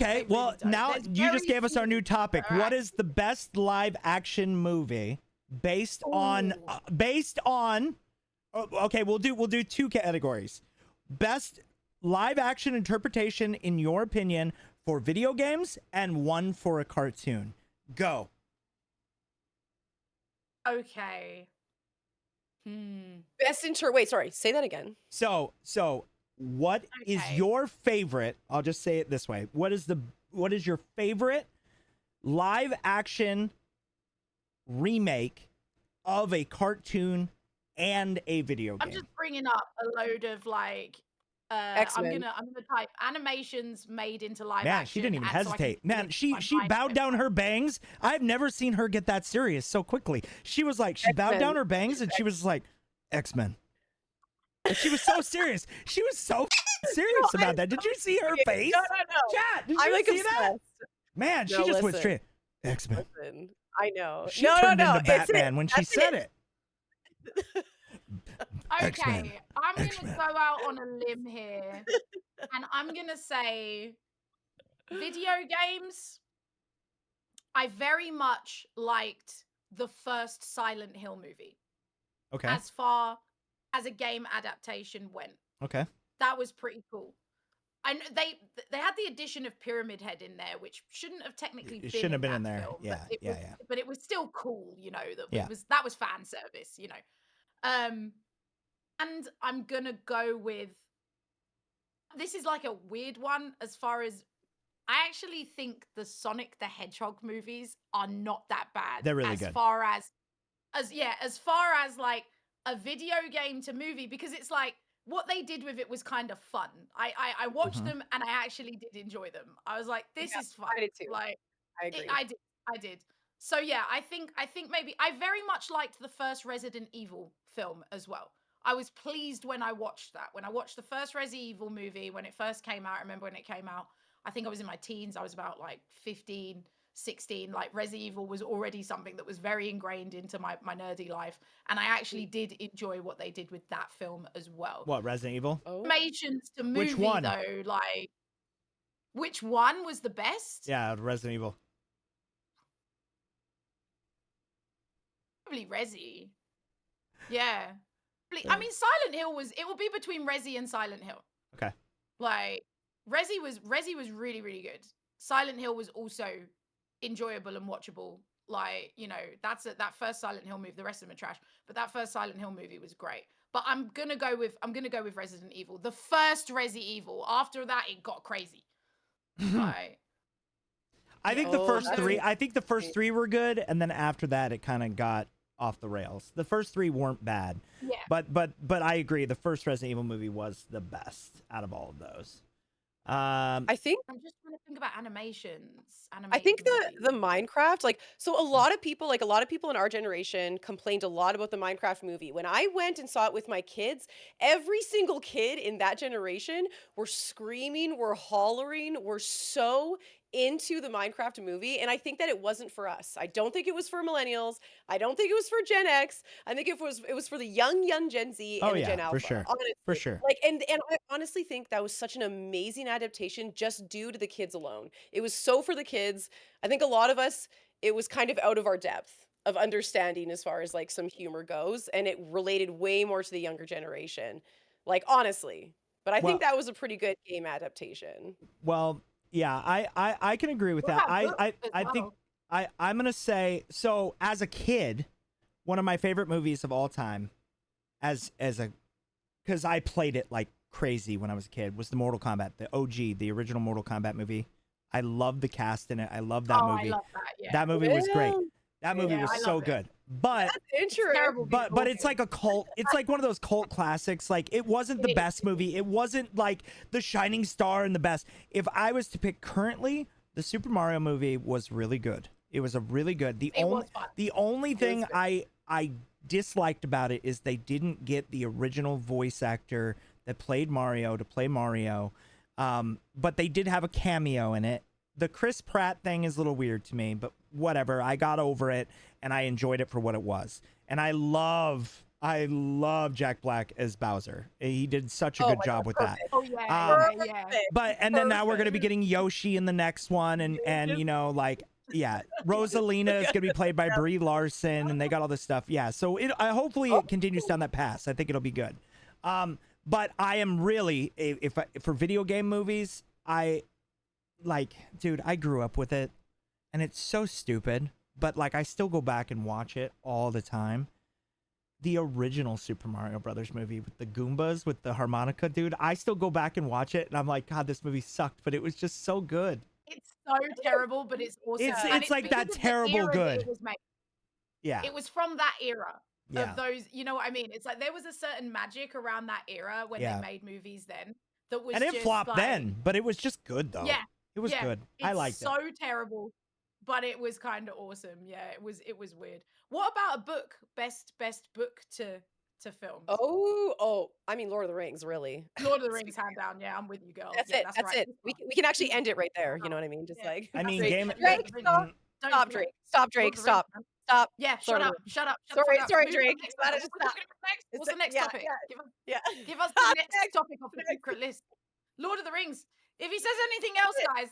Okay, well, now you just gave us our new topic. What is the best live action movie based on okay, we'll do two categories. Best live action interpretation in your opinion for video games and one for a cartoon. Go. Okay. Best wait, sorry, say that again. So what is your favorite? I'll just say it this way. What is your favorite live action remake of a cartoon and a video game? I'm just bringing up a load of like X-Men. I'm gonna type animations made into live Man, action. she didn't even so hesitate. Man, she bowed down her bangs. I've never seen her get that serious so quickly. She was like, she bowed down her bangs and she was like, X-Men. And she was so serious. She was so serious about that. Did you see her face? No. Chat, did I'm you like see obsessed. that? Man, she just went straight. X-Men. Listen, I know. She turned into Batman when she said it. Okay, I'm gonna go out on a limb here, and I'm gonna say video games. I very much liked the first Silent Hill movie. Okay. As far as a game adaptation went. Okay. That was pretty cool. I know they had the addition of Pyramid Head in there, which shouldn't have technically been. It shouldn't have been in that there. film, Yeah, yeah. But it was still cool, you know. Yeah. That was fan service, you know. And I'm gonna go with. This is like a weird one as far as. I actually think the Sonic the Hedgehog movies are not that bad. They're really good. As far as like a video game to movie, because it's like what they did with it was kind of fun. I watched them and I actually did enjoy them. I was like, this is fun. I did too. Like, I agree. I did. So yeah, I think maybe I very much liked the first Resident Evil film as well. I was pleased when I watched that. When I watched the first Resident Evil movie when it first came out, I remember when it came out. I think I was in my teens. I was about like 15, 16. Like Resident Evil was already something that was very ingrained into my nerdy life. And I actually did enjoy what they did with that film as well. What, Resident Evil? Animations to movie, Which one? Though, like, which one was the best? Yeah, Resident Evil. Probably Resi. Yeah. I mean, Silent Hill it will be between Resi and Silent Hill. Okay. Like, Resi was really, really good. Silent Hill was also enjoyable and watchable. Like, you know, that first Silent Hill movie, the rest of them are trash, but that first Silent Hill movie was great. But I'm gonna go with Resident Evil. The first Resi Evil. After that, it got crazy. Like, I think the first three were good, and then after that it kind of got off the rails. The first three weren't bad. Yeah. But I agree, the first Resident Evil movie was the best out of all of those. I think I'm just trying to think about animations. I think the Minecraft, like, so a lot of people in our generation complained a lot about the Minecraft movie. When I went and saw it with my kids, every single kid in that generation were screaming, were hollering, were so into the Minecraft movie, and I think that it wasn't for us. I don't think it was for millennials. I don't think it was for Gen X. I think it was for the young Gen Z and the Gen Alpha. For sure. Honestly. For sure. Like, and I honestly think that was such an amazing adaptation just due to the kids alone. It was so for the kids. I think a lot of us, it was kind of out of our depth of understanding as far as like some humor goes, and it related way more to the younger generation. Like, honestly. But I think that was a pretty good game adaptation. Well, yeah, I can agree with that. I think I'm gonna say, so as a kid, one of my favorite movies of all time, because I played it like crazy when I was a kid, was the Mortal Kombat, the OG, the original Mortal Kombat movie. I love the cast in it. I love that movie. I love that, yeah. That movie was great. That movie was so good. But but it's like a cult. It's like one of those cult classics. Like, it wasn't the best movie. It wasn't like the shining star and the best. If I was to pick currently, the Super Mario movie was really good. It was a really good. The only thing I disliked about it is they didn't get the original voice actor that played Mario to play Mario. But they did have a cameo in it. The Chris Pratt thing is a little weird to me, but whatever. I got over it and I enjoyed it for what it was. And I love I love Jack Black as Bowser. He did such a good job with that. Oh yeah. But and then now we're gonna be getting Yoshi in the next one, and you know, like, yeah, Rosalina is gonna be played by Brie Larson, and they got all this stuff. Yeah, so hopefully it continues down that path. I think it'll be good. But I am really, for video game movies, dude, I grew up with it, and it's so stupid. But like, I still go back and watch it all the time. The original Super Mario Brothers movie with the Goombas with the harmonica, dude. I still go back and watch it, and I'm like, God, this movie sucked, but it was just so good. It's so terrible, but it's awesome. It's like that terrible good. Yeah. It was from that era of those, you know what I mean? It's like there was a certain magic around that era when they made movies then that was, and it flopped like, then, but it was just good though. Yeah. It was good. I liked it. So terrible, but it was kind of awesome. Yeah, it was weird. What about a book? Best book to film? I mean, Lord of the Rings, really. Lord of the Rings, hand down. Yeah, I'm with you, girl. That's it. That's right. We can actually end it right there. You know what I mean? Just like, I mean, Drake, stop, Drake. Stop, Drake. Stop. Yeah, shut up. Sorry, Drake. What's the next topic? Give us the next topic off the secret list. Lord of the Rings. If he says anything else, guys,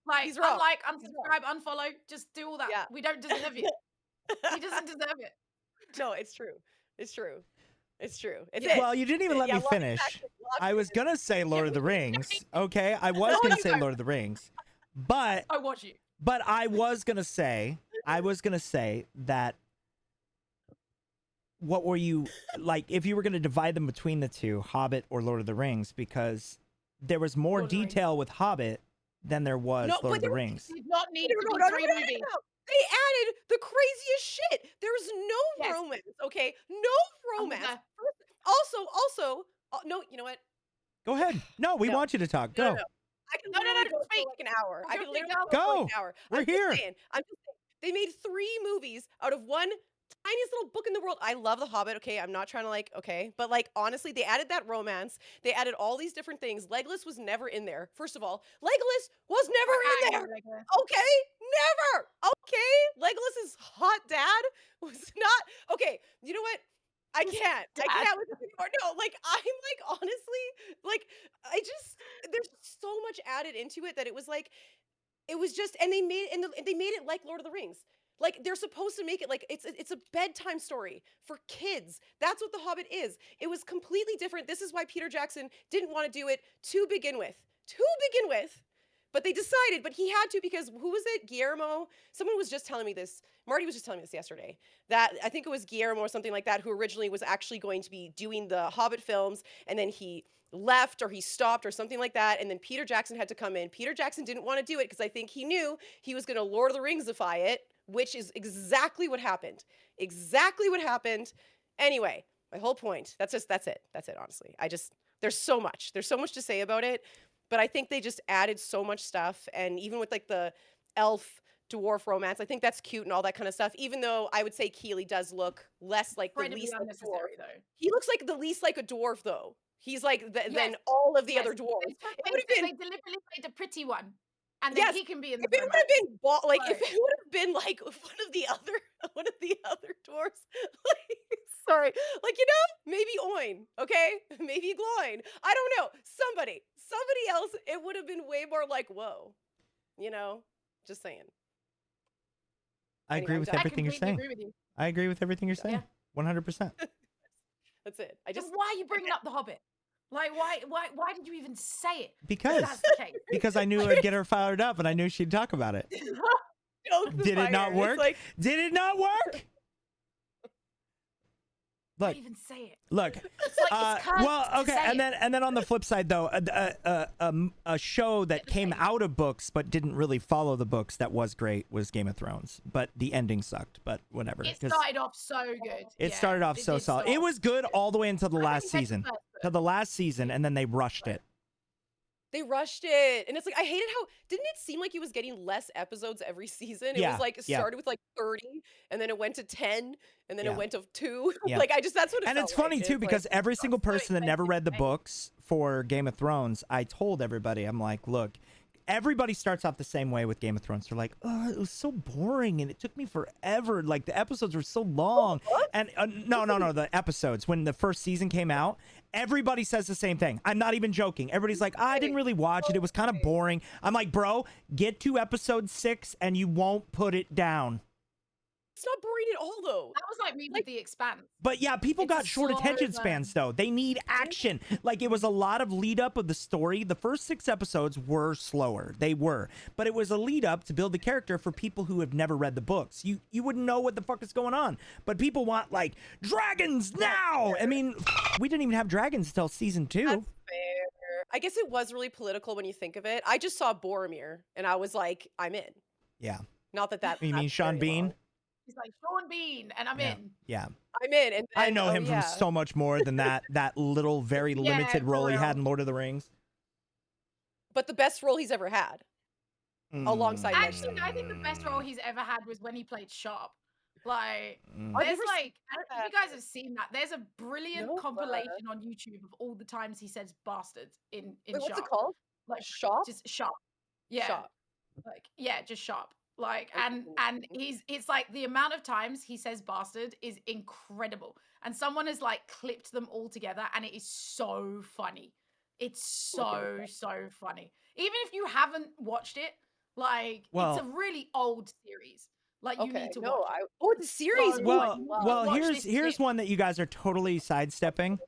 like, unlike, unsubscribe, unfollow, just do all that. Yeah. We don't deserve it. He doesn't deserve it. No, it's true. It's true. Well, you didn't even let me finish. I was gonna say Lord of the Rings. Okay, I was gonna say Lord of the Rings, but I watch you. But I was gonna say that. What were you like if you were gonna divide them between the two, Hobbit or Lord of the Rings? Because there was more detail with Hobbit than there was Lord of the Rings. Did not need to be 3 movies. They added the craziest shit. There's no romance, okay? No romance. Also, no, you know what? Go ahead. No, we want you to talk. Go. No. I can literally go for like an hour. I can literally go for like an hour. We're here. I'm just saying, they made 3 movies out of one tiniest little book in the world. I love The Hobbit, okay? I'm not trying to but like honestly, they added that romance. They added all these different things. Legolas was never in there. First of all, Legolas was never in there. Okay? Never. Okay? Legolas's hot dad was not. Okay, you know what? I can't with this anymore. No, like I'm like honestly, like there's so much added into it that it was just, and they made it like Lord of the Rings. Like they're supposed to make it like it's a bedtime story for kids. That's what The Hobbit is. It was completely different. This is why Peter Jackson didn't want to do it to begin with. But they decided, but he had to because who was it? Guillermo? Someone was just telling me this. Marty was just telling me this yesterday. That I think it was Guillermo or something like that who originally was actually going to be doing the Hobbit films, and then he left or he stopped or something like that, and then Peter Jackson had to come in. Peter Jackson didn't want to do it because I think he knew he was going to Lord of the Ringsify it, which is exactly what happened. Anyway, my whole point. That's it, honestly. There's so much to say about it. But I think they just added so much stuff. And even with like the elf dwarf romance, I think that's cute and all that kind of stuff. Even though I would say Keeley does look less like the least like a dwarf. Though. He looks like the least like a dwarf though. He's like than all of the other dwarves. They deliberately made a pretty one. And then he can be in the if it would have been if it would have been like one of the other dwarves, sorry, maybe Oin, okay, maybe Gloin, I don't know, somebody else, it would have been way more like whoa, just saying. I agree with everything you're saying. I agree with everything you're saying. 100%. That's it. Why are you bringing up The Hobbit? Like, why did you even say it? Because I knew I'd get her fired up, and I knew she'd talk about it. Did it not work? Did it not work? Look, even say it. Look. Well, okay, and then on the flip side, though, a show that came out of books but didn't really follow the books that was great was Game of Thrones, but the ending sucked. But whatever. It started off so good. It started off so solid. It was good all the way until the last season. And then they rushed it. They rushed it. And it's like, I hated how, didn't it seem like it was getting less episodes every season? It was like, it started with like 30, and then it went to 10, and then it went to 2. Like, that's what it felt. And it's funny too, because every single person that never read the books for Game of Thrones, I told everybody, I'm like, look, everybody starts off the same way with Game of Thrones. They're like, oh, it was so boring and it took me forever. Like the episodes were so long. And no, the episodes, when the first season came out, everybody says the same thing. I'm not even joking. Everybody's like, I didn't really watch it. It was kind of boring. I'm like, bro, get to episode 6 and you won't put it down. It's not boring at all, though. That was like me with The Expanse. But yeah, people got short attention spans, though. They need action. Like, it was a lot of lead up of the story. The first 6 episodes were slower. They were. But it was a lead up to build the character for people who have never read the books. You wouldn't know what the fuck is going on. But people want, like, dragons now! I mean, we didn't even have dragons until season 2. That's fair. I guess it was really political when you think of it. I just saw Boromir, and I was like, I'm in. Yeah. Not that You mean Sean Bean? Long. He's like, Sean Bean, and I'm in. Yeah. I'm in. And I know him from so much more than that little, very limited role he had in Lord of the Rings. But the best role he's ever had. Alongside Actually, I think the best role he's ever had was when he played Sharp. Like, there's like, I don't know if you guys have seen that. There's a brilliant compilation on YouTube of all the times he says bastard in Sharp. What's it called? Like, Sharp? Just Sharp. Yeah. Sharp. Like, yeah, just Sharp. Like, and it's like the amount of times he says bastard is incredible. And someone has like clipped them all together and it is so funny. It's so funny. Even if you haven't watched it, like, it's a really old series. Like, you need to watch it. Oh, it's a series. So, well, here's one that you guys are totally sidestepping.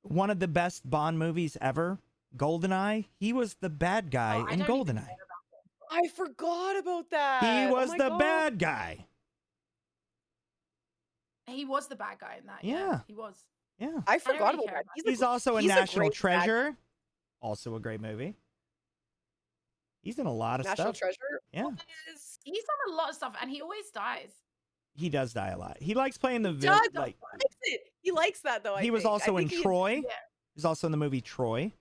One of the best Bond movies ever, GoldenEye. He was the bad guy in GoldenEye. I forgot about that. He was the bad guy. He was the bad guy in that. Yeah. He was. Yeah. I forgot about that. He's also a National Treasure. Also a great movie. He's in a lot of stuff. National Treasure? Yeah. He's done a lot of stuff and he always dies. He does die a lot. He likes playing the villain. He likes that, though. He was also in Troy. He's also in the movie Troy.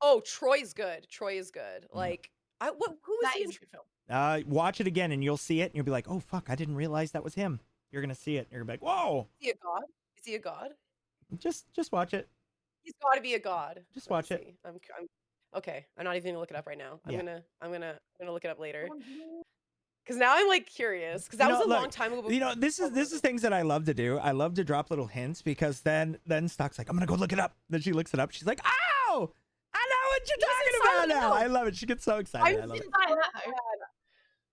Oh, Troy's good. Troy is good. Like, who is he in? Watch it again and you'll see it and you'll be like, oh fuck, I didn't realize that was him. You're gonna see it and you're gonna be like, whoa. Is he a god? Is he a god? Just watch it. He's got to be a god. Just watch it. I'm okay. I'm not even gonna look it up right now. I'm gonna look it up later. Because now I'm like curious. Because that was a long time ago. You know, this is things that I love to do. I love to drop little hints because then Stock's like, I'm gonna go look it up. Then she looks it up. She's like, oh, I know what you're talking about now. I love it. She gets so excited. I love it.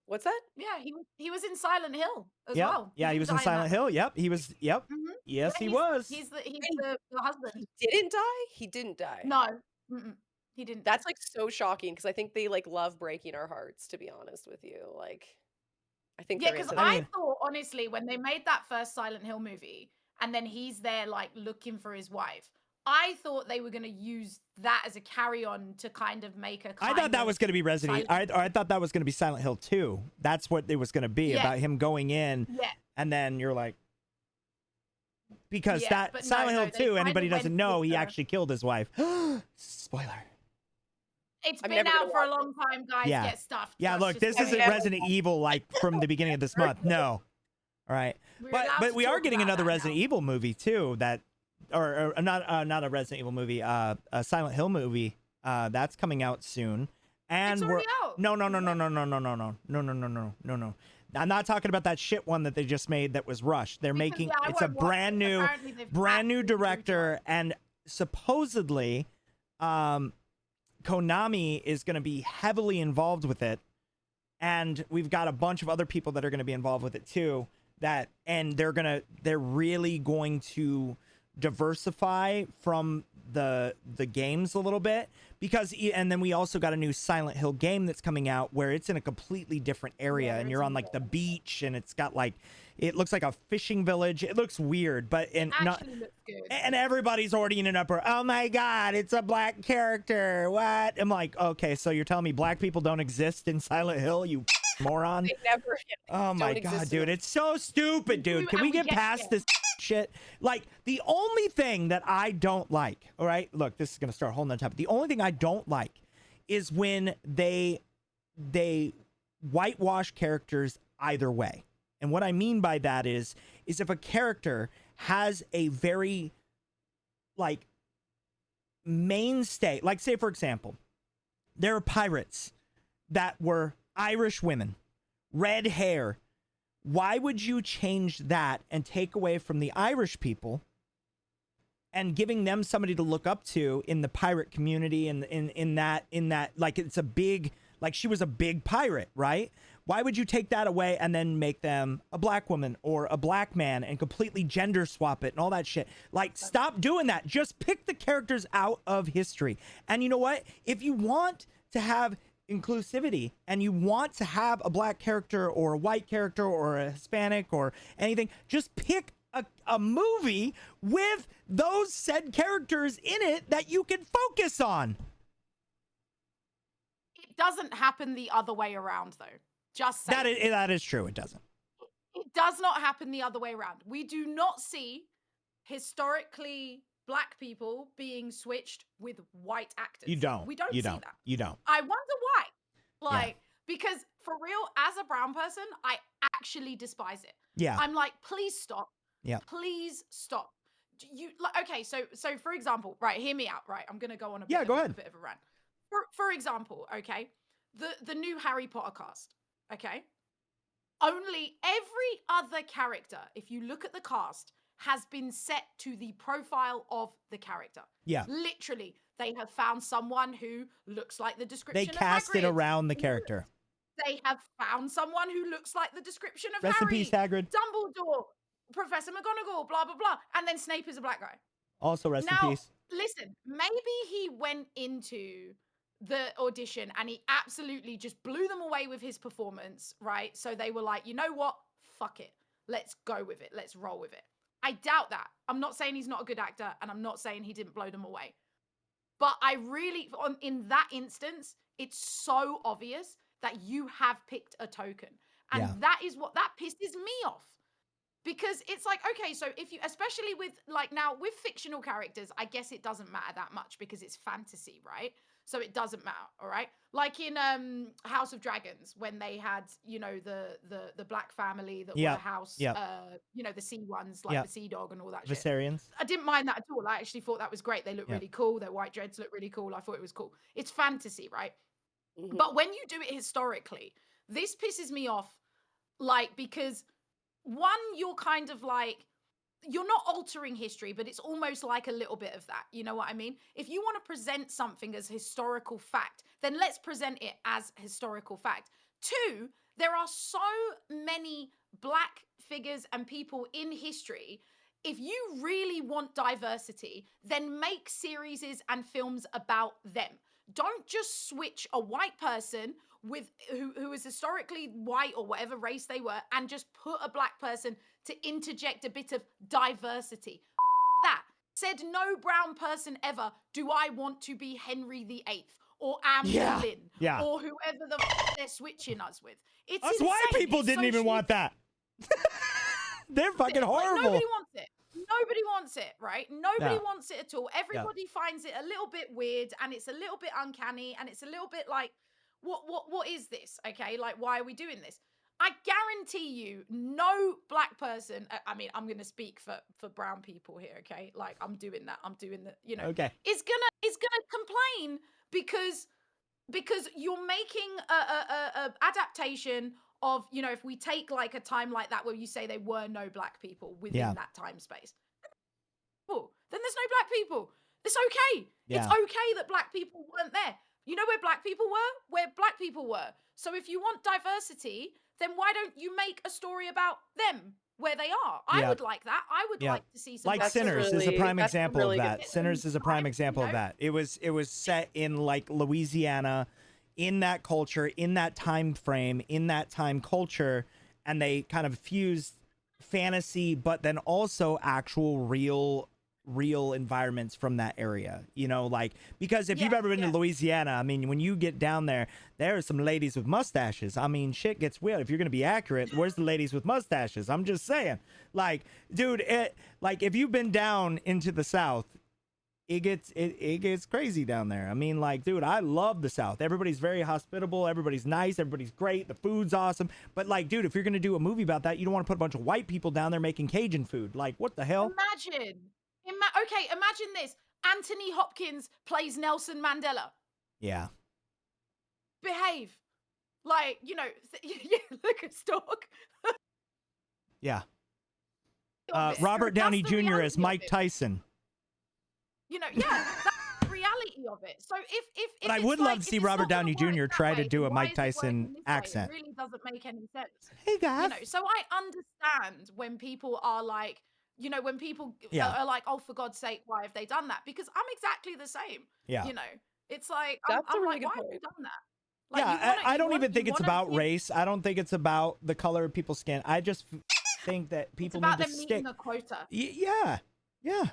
What's that? Yeah, he was in Silent Hill as well. Yeah, he was in Silent Hill. Yep, he was. Yep. Yes, he was. He's the husband. He didn't die. He didn't die. No, he didn't. That's like so shocking because I think they like love breaking our hearts. To be honest with you, like, I think because I thought honestly when they made that first Silent Hill movie and then he's there like looking for his wife. I thought they were going to use that as a carry-on to kind of make a. I thought that was going to be Resident Evil. I thought that was going to be Silent Hill 2. That's what it was going to be about him going in. Yeah. And then you're like, because that Silent Hill 2, anybody doesn't know, he actually killed his wife. Spoiler. It's been out for a long time, guys. Get stuffed. Yeah, look, this isn't Resident Evil like from the beginning of this month. No. All right. But we are getting another Resident Evil movie too that. Or not a Resident Evil movie, a Silent Hill movie. That's coming out soon. And it's already out. No. I'm not talking about that shit one that they just made that was rushed. They're making it's a brand new director, and supposedly Konami is going to be heavily involved with it. And we've got a bunch of other people that are going to be involved with it too. And they're really going to diversify from the games a little bit and then we also got a new Silent Hill game that's coming out where it's in a completely different area and you're on like the beach and it's got like it looks like a fishing village. It looks weird, but looks good. And everybody's already in an uproar. Oh my god, it's a black character. What? I'm like, okay, so you're telling me black people don't exist in Silent Hill, you moron? They never. Oh my god, dude, it's so stupid, dude. Can we get past this shit? Like, the only thing that I don't like, all right, look, this is gonna start holding on top. The only thing I don't like is when they whitewash characters either way. And what I mean by that is if a character has a very like mainstay, like say for example, there are pirates that were Irish women, red hair, why would you change that and take away from the Irish people and giving them somebody to look up to in the pirate community and in that like it's a big, like she was a big pirate, right? Why would you take that away and then make them a black woman or a black man and completely gender swap it and all that shit? Like, stop doing that. Just pick the characters out of history. And you know what? If you want to have inclusivity and you want to have a black character or a white character or a Hispanic or anything, just pick a movie with those said characters in it that you can focus on. It doesn't happen the other way around, though. Just saying. That is true. It doesn't. It does not happen the other way around. We do not see historically black people being switched with white actors. You don't. We don't see that. You don't. I wonder why. Like, because for real, as a brown person, I actually despise it. Yeah. I'm like, please stop. Yeah. Please stop. You like, okay, so for example, right, hear me out, right? I'm gonna go on a bit, go ahead. A bit of a rant. For example, okay, the new Harry Potter cast, okay? Only every other character, if you look at the cast, has been set to the profile of the character. Yeah. Literally, they have found someone who looks like the description They of cast it Hagrid. around the character. They have found someone who looks like the description of Rest Harry. in peace, Hagrid. Dumbledore, Professor McGonagall, blah, blah, blah. And then Snape is a black guy. Also, rest in peace. Listen, maybe he went into the audition and he absolutely just blew them away with his performance, right? So they were like, you know what? Fuck it. Let's go with it. Let's roll with it. I doubt that. I'm not saying he's not a good actor, and I'm not saying he didn't blow them away. But I really, in that instance, it's so obvious that you have picked a token. And that is what, that pisses me off. Because it's like, okay, so if you, especially with like now with fictional characters, I guess it doesn't matter that much because it's fantasy, right? So it doesn't matter, all right? Like in House of Dragons, when they had, you know, the black family that were house, you know, the sea ones, like the sea dog and all that shit. Viserions. I didn't mind that at all. I actually thought that was great. They look really cool. Their white dreads look really cool. I thought it was cool. It's fantasy, right? Mm-hmm. But when you do it historically, this pisses me off, like, because one, you're kind of like, you're not altering history, but it's almost like a little bit of that. You know what I mean? If you want to present something as historical fact, then let's present it as historical fact. Two, there are so many black figures and people in history. If you really want diversity, then make series and films about them. Don't just switch a white person with who is historically white or whatever race they were and just put a black person to interject a bit of diversity. That said, no brown person ever do I want to be Henry VIII or Anne Boleyn or whoever they're switching us with. It's us insane. White people it's didn't even want that. They're fucking horrible. Like, nobody wants it. Nobody wants it, right? Nobody wants it at all. Everybody finds it a little bit weird and it's a little bit uncanny and it's a little bit like, what is this? Okay, like, why are we doing this? I guarantee you, no black person, I mean, I'm going to speak for brown people here, okay? Like, I'm doing that. I'm doing the, you know, is gonna complain because you're making a adaptation of, you know, if we take like a time like that where you say there were no black people within that time space, then there's no black people. It's okay. It's okay that black people weren't there. You know where black people were? Where black people were. So if you want diversity, then why don't you make a story about them where they are? I would like that. I would like to see some. Like Sinners is a prime example of that. Sinners is a prime example of that. It was set in like Louisiana, in that culture, in that time frame, in that time culture, and they kind of fused fantasy, but then also actual real environments from that area, you know, like, because if you've ever been to Louisiana, I mean, when you get down there are some ladies with mustaches. I mean, shit gets weird. If you're gonna be accurate, where's the ladies with mustaches? I'm just saying, like, dude, like, if you've been down into the South, it gets crazy down there. I mean, like, dude, I love the South. Everybody's very hospitable, everybody's nice, everybody's great, the food's awesome. But like, dude, if you're gonna do a movie about that, you don't want to put a bunch of white people down there making Cajun food. Like, what the hell? Imagine this. Anthony Hopkins plays Nelson Mandela. Yeah. Behave. Like, you know, yeah, look at Stalk. Yeah. Of it. Robert That's Downey the Jr. reality as of Mike it. Tyson. You know, yeah, that's the reality of it. So But I it's would like, love to if see it's Robert not gonna Downey work Jr. that try to way, do then a why Mike is it Tyson working this way? accent. It really doesn't make any sense. Hey guys. You know, so I understand when people are like, you know, when people are like, oh, for God's sake, why have they done that? Because I'm exactly the same. Yeah. You know, it's like, That's a I'm really like, good why have point. you done that? Like, Yeah, I don't even think you it's wanna about give, race. I don't think it's about the color of people's skin. I just think that it's people need about to them stick. meeting a quota. Yeah. Yeah.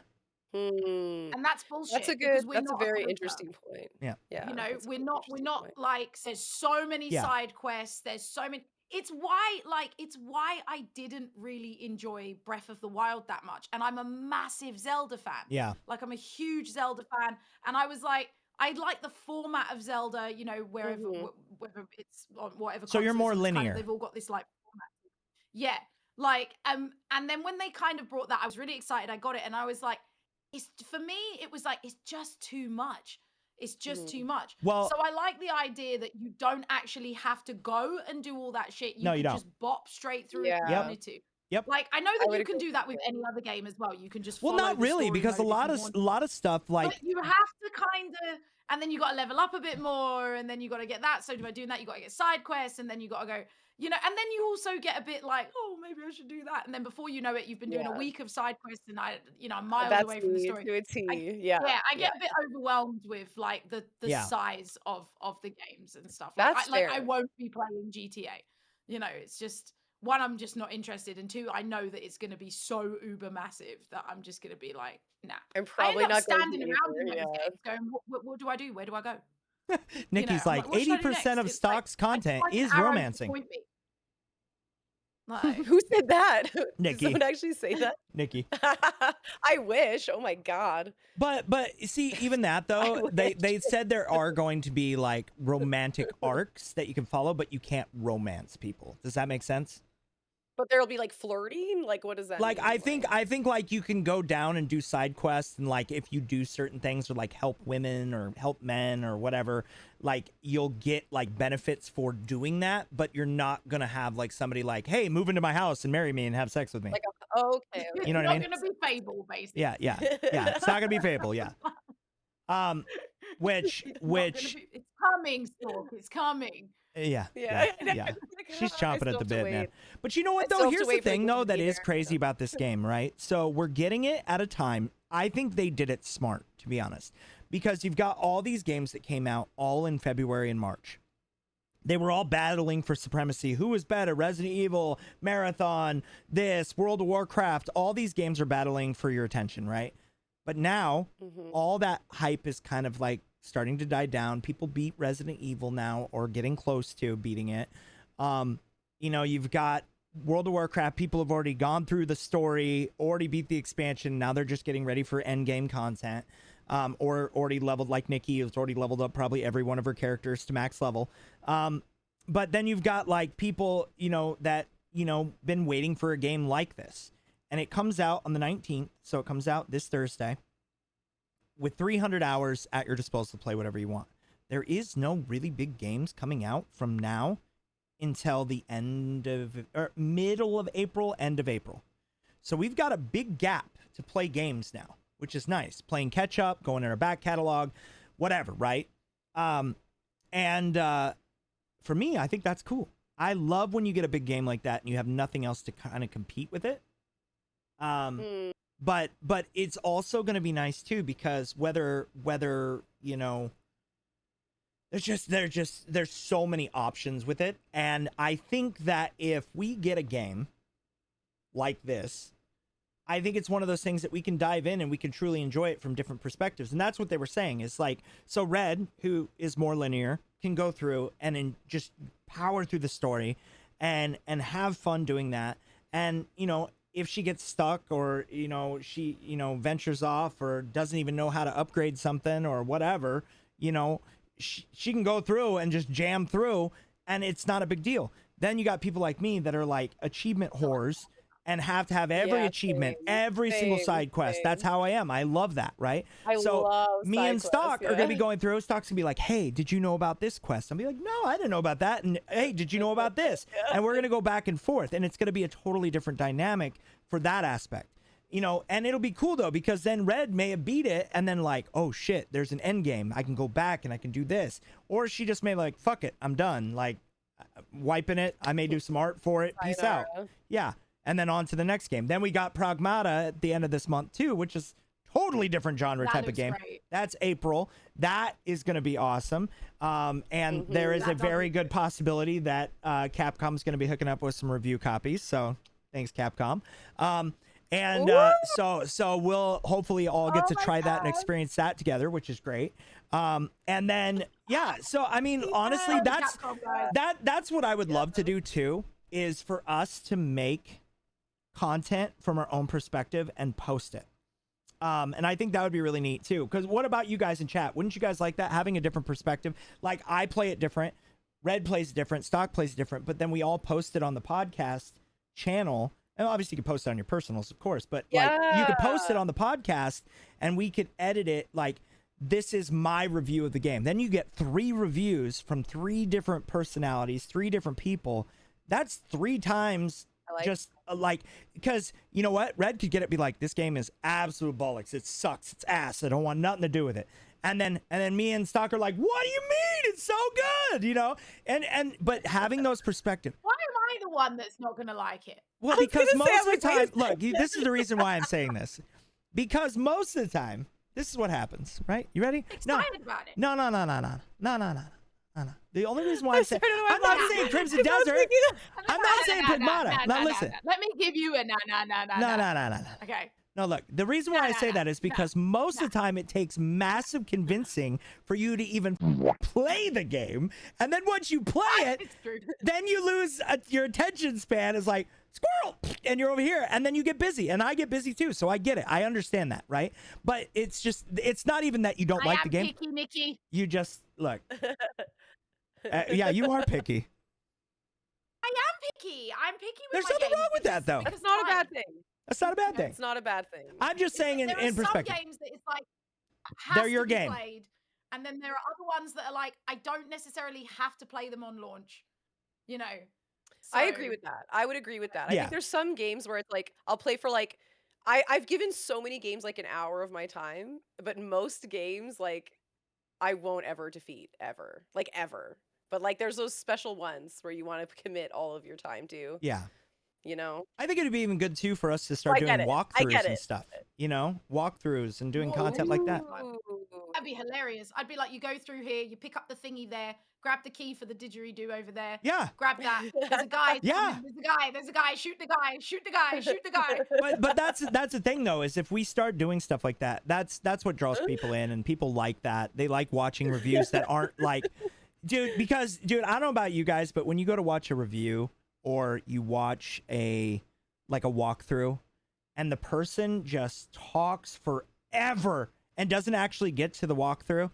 And that's That's a bullshit good. because we're That's a not a very quota. interesting point. Yeah. Yeah, You know, that's a we're very not interesting point. like, there's so many Yeah. side quests, there's so many. It's why I didn't really enjoy Breath of the Wild that much, and I'm a massive Zelda fan. Yeah. Like, I'm a huge Zelda fan, and I was like, I like the format of Zelda, you know, wherever whether it's on whatever So you're console more it's on, it's kind linear. of, they've all got this like format. Yeah. Like, and then when they kind of brought that, I was really excited. I got it, and I was like, it's, for me, it was like, it's just too much. It's just too much. Well, So I like the idea that you don't actually have to go and do all that shit. You No, you can don't. just bop straight through Yeah. if you wanted to. Yep. Like, I know I that would you can agree do that with any other game as well. You can just Well, follow not the really, story because a mode if you want. lot of stuff like But you have to kind of, and then you got to level up a bit more, and then you got to get that. So by doing that, you got to get side quests, and then you got to go, you know, and then you also get a bit like, oh, maybe I should do that. And then before you know it, you've been doing a week of side quests, and I'm miles That's away from the me story. to a T. Yeah, I get a bit overwhelmed with like the size of the games and stuff. Like, That's I fair. won't be playing GTA. You know, it's just, one, I'm just not interested, and two, I know that it's going to be so uber massive that I'm just going to be like, nah. I'm probably I end up not going standing to around in either. those Yeah. games going, what do I do? Where do I go? Nikki's I'm like what should I do 80% next? of It's Stalke's like, I just content like an is arrow to romancing. point me. Like, Who said that? Did Nikki. someone actually say that? Nikki. I wish. Oh my god. But see, even that though, they wish. said there are going to be like romantic arcs that you can follow, but you can't romance people. Does that make sense? But there'll be like flirting? Like what does that Like mean? I think like you can go down and do side quests, and like if you do certain things or like help women or help men or whatever, like you'll get like benefits for doing that, but you're not gonna have like somebody like, hey, move into my house and marry me and have sex with me. Like okay. You know what I mean? It's not going to be Fable, basically. Yeah. It's not gonna be Fable, yeah. Which it's coming, Stalk. It's coming. Yeah. She's chomping at the bit, man. But you know what, though? Here's the thing, though, that is crazy about this game, right? So we're getting it at a time. I think they did it smart, to be honest, because you've got all these games that came out all in February and March. They were all battling for supremacy. Who was better? Resident Evil, Marathon, this, World of Warcraft. All these games are battling for your attention, right? But now, all that hype is kind of like starting to die down. People beat Resident Evil now, or getting close to beating it. You know, you've got World of Warcraft. People have already gone through the story, already beat the expansion. Now they're just getting ready for end game content. Or already leveled, like Nikki has already leveled up probably every one of her characters to max level. But then you've got like people, you know, that, you know, been waiting for a game like this. And it comes out on the 19th. So it comes out this Thursday with 300 hours at your disposal to play whatever you want. There is no really big games coming out from now until the end of, or middle of April, end of April. So we've got a big gap to play games now, which is nice. Playing catch up, going in our back catalog, whatever, right? For me, I think that's cool. I love when you get a big game like that and you have nothing else to kind of compete with it. But it's also going to be nice too, because whether you know, there's so many options with it, and I think that if we get a game like this, I think it's one of those things that we can dive in and we can truly enjoy it from different perspectives. And that's what they were saying. Is like, so Red, who is more linear, can go through and just power through the story and have fun doing that. And, you know, if she gets stuck, or, you know, she, you know, ventures off or doesn't even know how to upgrade something or whatever, you know, she can go through and just jam through and it's not a big deal. Then you got people like me that are like achievement whores and have to have every achievement, every single side quest. That's how I am. I love that, right? I love me and Stalke are gonna be going through. Stalke's gonna be like, "Hey, did you know about this quest?" I'll be like, "No, I didn't know about that." And hey, did you know about this? And we're gonna go back and forth, and it's gonna be a totally different dynamic for that aspect. You know, and it'll be cool though, because then Red may have beat it and then like, oh shit, there's an end game. I can go back and I can do this. Or she just may like, fuck it, I'm done. Like, wiping it. I may do some art for it. Peace out. Yeah. And then on to the next game. Then we got Pragmata at the end of this month too, which is totally different genre type of game. Great. That's April. That is going to be awesome. And there is a very good possibility that Capcom's going to be hooking up with some review copies. So thanks, Capcom. And so we'll hopefully all get to try that and experience that together, which is great. And then yeah, so I mean, honestly, that's what I would love to do too, is for us to make content from our own perspective and post it. And I think that would be really neat too. Because what about you guys in chat? Wouldn't you guys like that, having a different perspective? Like, I play it different, Red plays different, Stalke plays different, but then we all post it on the podcast channel. And obviously you can post it on your personals, of course, but like, you could post it on the podcast and we could edit it like, this is my review of the game. Then you get 3 reviews from 3 different personalities, 3 different people. That's 3 times like, because you know what? Red could get it, be like, this game is absolute bollocks. It sucks. It's ass. I don't want nothing to do with it. And then me and Stalke are like, what do you mean? It's so good, you know? But having those perspectives. Why am I the one that's not gonna like it? Well, because most of the time, look, this is the reason why I'm saying this. Because most of the time, this is what happens, right? You ready? Excited about it. No. The only reason why I'm not saying Crimson Desert. I'm not saying Pragmata. Now listen. Let me give you a no. Okay. No, look, the reason why I say that is because most of the time it takes massive convincing for you to even play the game. And then once you play it, then you lose your attention span is like, squirrel, and you're over here. And then you get busy. And I get busy too. So I get it. I understand that, right? But it's just, it's not even that you don't like the game. Picky, Nikki. You just, look. Yeah, you are picky. I am picky. I'm picky with There's my nothing games wrong with that, though. It's not a bad thing. That's not a bad thing. It's not a bad thing. I'm just saying in perspective. There are some games that it's like, they're your game. Played, and then there are other ones that are like, I don't necessarily have to play them on launch. You know? So, I agree with that. I would agree with that. I think there's some games where it's like, I'll play for like, I've given so many games like an hour of my time, but most games, like, I won't ever defeat, ever. Like, ever. But like, there's those special ones where you want to commit all of your time to. Yeah. You know, I think it'd be even good too for us to start doing walkthroughs and stuff. You know, walkthroughs and doing content like that. That'd be hilarious. I'd be like, you go through here, you pick up the thingy there, grab the key for the didgeridoo over there. Yeah. Grab that. There's a guy. Yeah. There's a guy. Shoot the guy. Shoot the guy. Shoot the guy. But that's the thing though, is if we start doing stuff like that, that's what draws people in, and people like that. They like watching reviews that aren't like, dude, I don't know about you guys, but when you go to watch a review, or you watch a walkthrough and the person just talks forever and doesn't actually get to the walkthrough,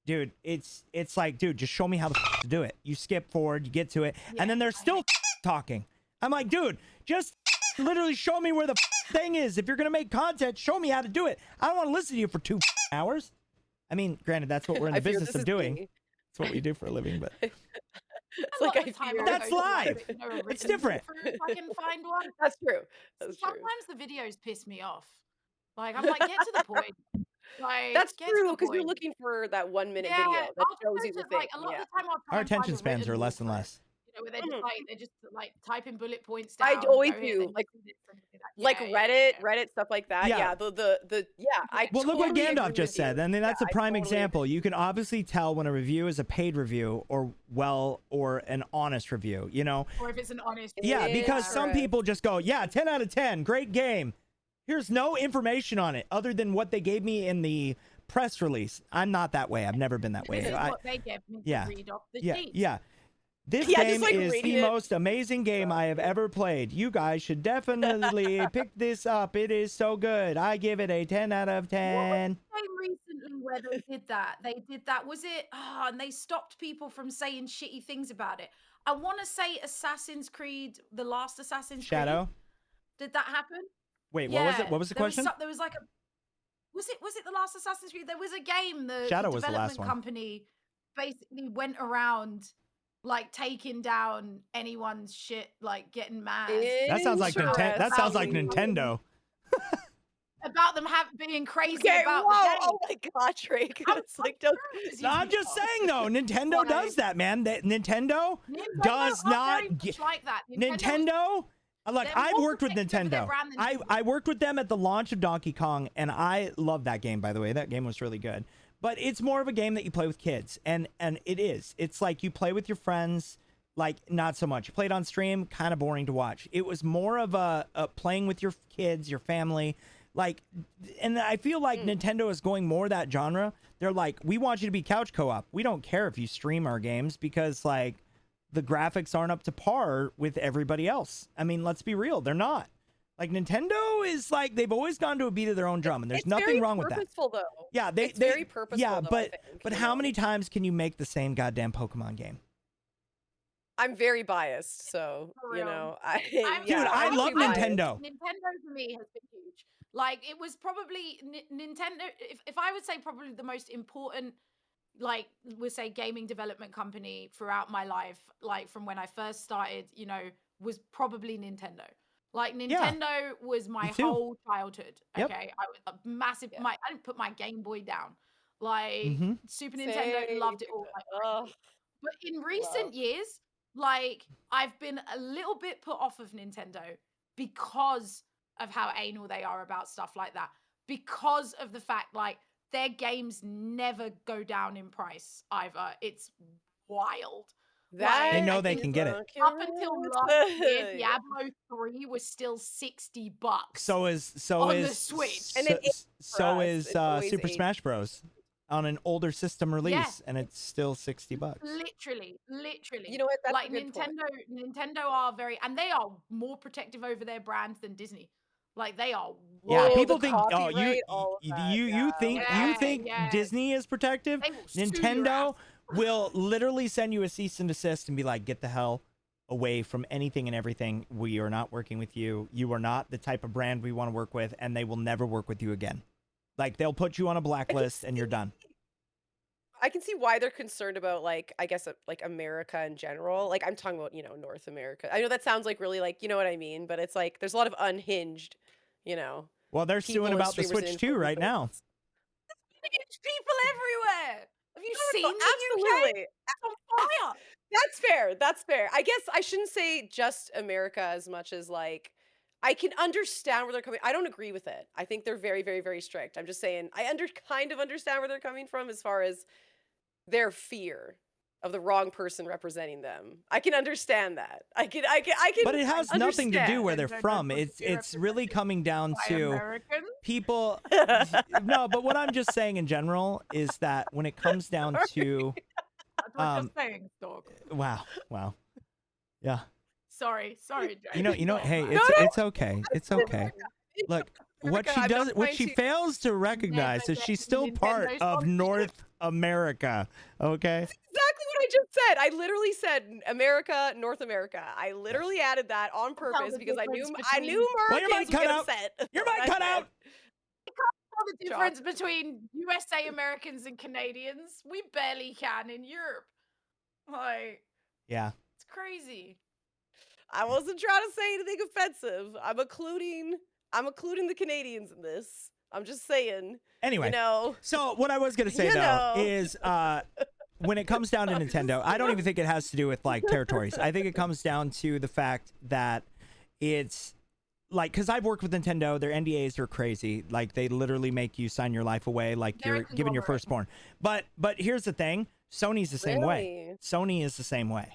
dude, it's like, dude, just show me how to do it. You skip forward, you get to it, and then they're still talking. I'm like, dude, just literally show me where the thing is. If you're gonna make content, show me how to do it. I don't want to listen to you for 2 hours. I mean, granted, that's what we're in the business of doing. That's what we do for a living, but it's like that's live. It's different. I can find one. That's true. Sometimes the videos piss me off. Like, I'm like, get to the point. Like, that's true, because you're looking for that 1 minute video that shows you the thing. Like, a lot of the time our attention spans are less and less. You know, where they're just like typing bullet points down. I always do, like Reddit stuff like that. Yeah, well, look what Gandalf just said. I mean, that's a prime example. You can obviously tell when a review is a paid review or an honest review. You know, or if it's an honest. Yeah, because some people just go, 10 out of 10, great game. Here's no information on it other than what they gave me in the press release. I'm not that way. I've never been that way. This is what they gave me to read off the sheet. Yeah. This game is the most amazing game I have ever played. You guys should definitely pick this up. It is so good. I give it a 10 out of 10. What was the game recently where they did that? Was it? Oh, and they stopped people from saying shitty things about it. I want to say Assassin's Creed, the last Assassin's Creed. Shadow? Did that happen? Wait, what was it? What was the question? There was like a was it the last Assassin's Creed? There was a game the Shadow was the last development one. company basically went around like taking down anyone's shit, like getting mad. That sounds like Nintendo. That sounds like Nintendo. About them being crazy about whoa, the game. oh my god, Drake. It's like, don't. No, I'm just saying though, Nintendo does that, man. Nintendo does not like that. Nintendo. Look, I've worked with Nintendo. I worked with them at the launch of Donkey Kong, and I love that game. By the way, that game was really good. But it's more of a game that you play with kids, and it is. It's like you play with your friends. Like, not so much. You played on stream, kind of boring to watch. It was more of a playing with your kids, your family. Like, and I feel like Nintendo is going more that genre. They're like, we want you to be couch co-op. We don't care if you stream our games because, like, the graphics aren't up to par with everybody else. I mean, let's be real. They're not. Like, Nintendo is like, they've always gone to a beat of their own drum, and there's nothing wrong with that. It's very purposeful, though. Yeah, it's very purposeful, yeah, though, but how many times can you make the same goddamn Pokemon game? I'm very biased, so, you know. Dude, I love Nintendo. Nintendo for me has been huge. Like, it was probably Nintendo, if I would say probably the most important, like, we'll say gaming development company throughout my life, like from when I first started, you know, was probably Nintendo. Like, Nintendo was my whole childhood. Okay. I was a massive, I didn't put my Game Boy down. Like, Super Nintendo, loved it all. Like, but in recent years, like, I've been a little bit put off of Nintendo because of how anal they are about stuff like that. Because of the fact, like, their games never go down in price either. It's wild. That they know they can get it. Up until last year, Diablo 3 was still $60. So is the Switch. So is Super Smash Bros. On an older system release, and it's still $60. Literally. You know what? That's like Nintendo are very, and they are more protective over their brand than Disney. Like, they are. Yeah, people think. Oh, you think Disney is protective? Nintendo will literally send you a cease and desist and be like, "Get the hell away from anything and everything. We are not working with you. You are not the type of brand we want to work with, and they will never work with you again." Like, they'll put you on a blacklist and you're done. I can see why they're concerned about, like, I guess, like, America in general. Like, I'm talking about, you know, North America. I know that sounds like really, like, you know what I mean? But it's like, there's a lot of unhinged, you know. Well, they're suing about the Switch too right now. People everywhere. Have you seen the Absolutely. UK? On fire. That's fair. I guess I shouldn't say just America as much as, like, I can understand where they're coming. I don't agree with it. I think they're very, very, very strict. I'm just saying I kind of understand where they're coming from as far as their fear of the wrong person representing them. I can understand that. I can. But it has nothing to do where they're from. It's really coming down to people. No, but what I'm just saying in general is that when it comes down to, wow, yeah. Sorry, Jay. You know. Hey, it's okay. It's okay. Look, what she fails to recognize is she's still part of North America. Okay. That's exactly what I just said. I literally said America, North America. I literally added that on purpose because I knew Americans would get upset. Your mic cut out. The difference between USA Americans and Canadians, we barely can in Europe. Like, yeah, it's crazy. I wasn't trying to say anything offensive. I'm including the Canadians in this. I'm just saying. Anyway, you know. So what I was gonna say is, when it comes down to Nintendo, I don't even think it has to do with, like, territories. I think it comes down to the fact that it's like, because I've worked with Nintendo, their NDAs are crazy. Like, they literally make you sign your life away, like you're giving your firstborn. But here's the thing: Sony's the same way. Sony is the same way.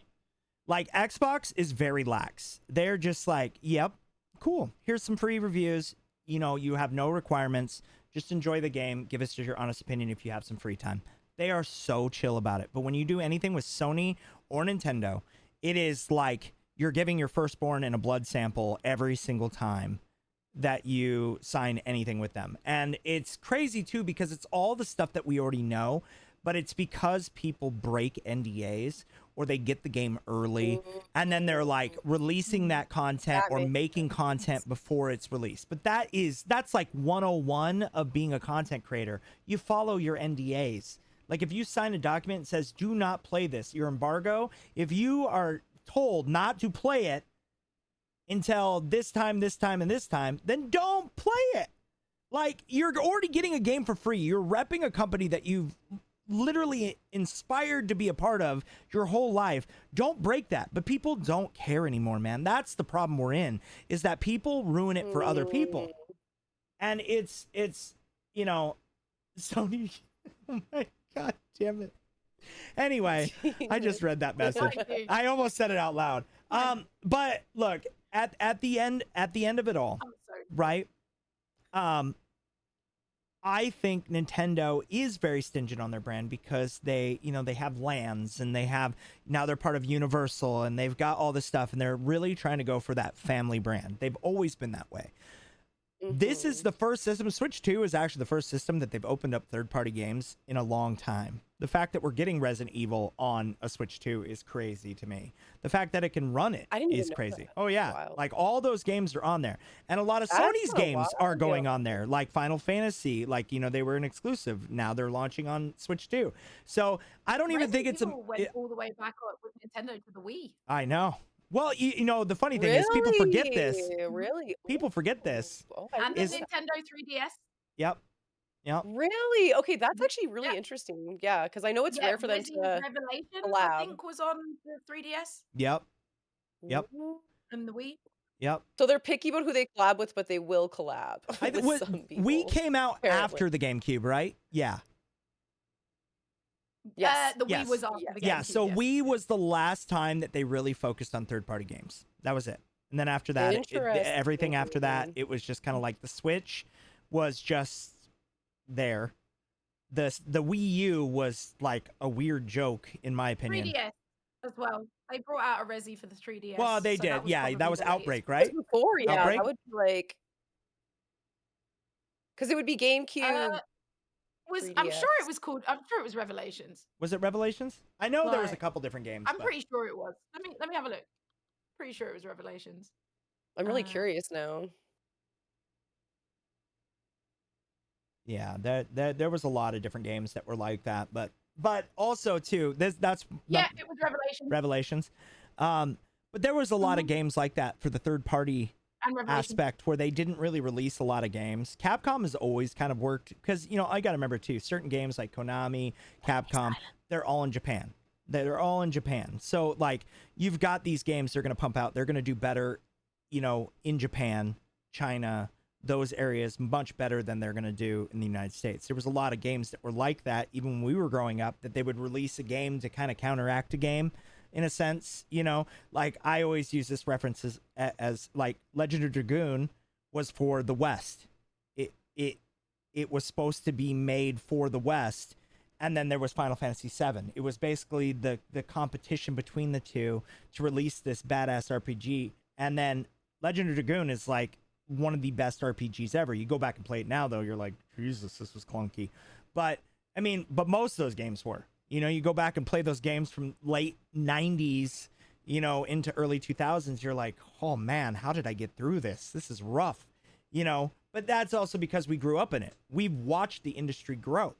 Like, Xbox is very lax. They're just like, yep, cool. Here's some free reviews. You know, you have no requirements. Just enjoy the game. Give us your honest opinion if you have some free time. They are so chill about it. But when you do anything with Sony or Nintendo, it is like you're giving your firstborn in a blood sample every single time that you sign anything with them. And it's crazy, too, because it's all the stuff that we already know. but it's because people break NDAs or they get the game early and then they're like releasing that content or making content before it's released. But that's like 101 of being a content creator. You follow your NDAs. Like if you sign a document that says do not play this, your embargo, if you are told not to play it until this time, and this time, then don't play it. Like, you're already getting a game for free. You're repping a company that you've literally inspired to be a part of your whole life. Don't break that. But people don't care anymore, man. That's the problem we're in, is that people ruin it for other people. And it's you know, Sony. Oh my God damn it. Anyway, I just read that message. I almost said it out loud. But look, at the end of it all, right? I think Nintendo is very stingent on their brand because they have lands and now they're part of Universal and they've got all this stuff and they're really trying to go for that family brand. They've always been that way. This is the first system. Switch 2 is actually the first system that they've opened up third-party games in a long time. The fact that we're getting Resident Evil on a Switch 2 is crazy to me. The fact that it can run it is crazy. Oh yeah, like all those games are on there, and a lot of Sony's games are going on there, like Final Fantasy. Like they were an exclusive. Now they're launching on Switch 2. So I don't even think it's went all the way back up with Nintendo to the Wii. I know. Well, the funny thing is people forget this. Really? People forget this. And the Nintendo 3DS. Yep. Really? Okay, that's actually really interesting. Yeah, because I know it's rare for them to Revelations, collab. I think, was on the 3DS. Yep. And the Wii. Yep. So they're picky about who they collab with, but they will collab with some people. We came out after the GameCube, right? Yeah. Yes. The Wii was after the GameCube. Yeah, so Wii was the last time that they really focused on third-party games. That was it. And then after that, everything after that, it was just kind of like the Switch was just there. The Wii U was like a weird joke, in my opinion. 3DS as well. They brought out a Resi for the 3DS. Well, they did. That was Outbreak, right? Before, yeah. Outbreak? That would be like... Because it would be GameCube... I'm sure it was called. I'm sure it was Revelations. Was it Revelations? I know there was a couple different games. I'm pretty sure it was. Let me have a look. Pretty sure it was Revelations. I'm really curious now. Yeah, there was a lot of different games that were like that, but also too, it was Revelations. Revelations. But there was a lot of games like that for the third party aspect where they didn't really release a lot of games. Capcom has always kind of worked because I got to remember too, certain games like Konami, Capcom, they're all in Japan. They're all in Japan. So like you've got these games they're going to pump out. They're going to do better, in Japan, China, those areas much better than they're going to do in the United States. There was a lot of games that were like that even when we were growing up, that they would release a game to kind of counteract a game. In a sense, like I always use this reference as like Legend of Dragoon was for the West. It was supposed to be made for the West, and then there was Final Fantasy VII. It was basically the competition between the two to release this badass RPG. And then Legend of Dragoon is like one of the best RPGs ever. You go back and play it now, though, you're like, Jesus, this was clunky. But most of those games were. You go back and play those games from late 90s, into early 2000s. You're like, oh man, how did I get through this? This is rough, but that's also because we grew up in it. We've watched the industry grow.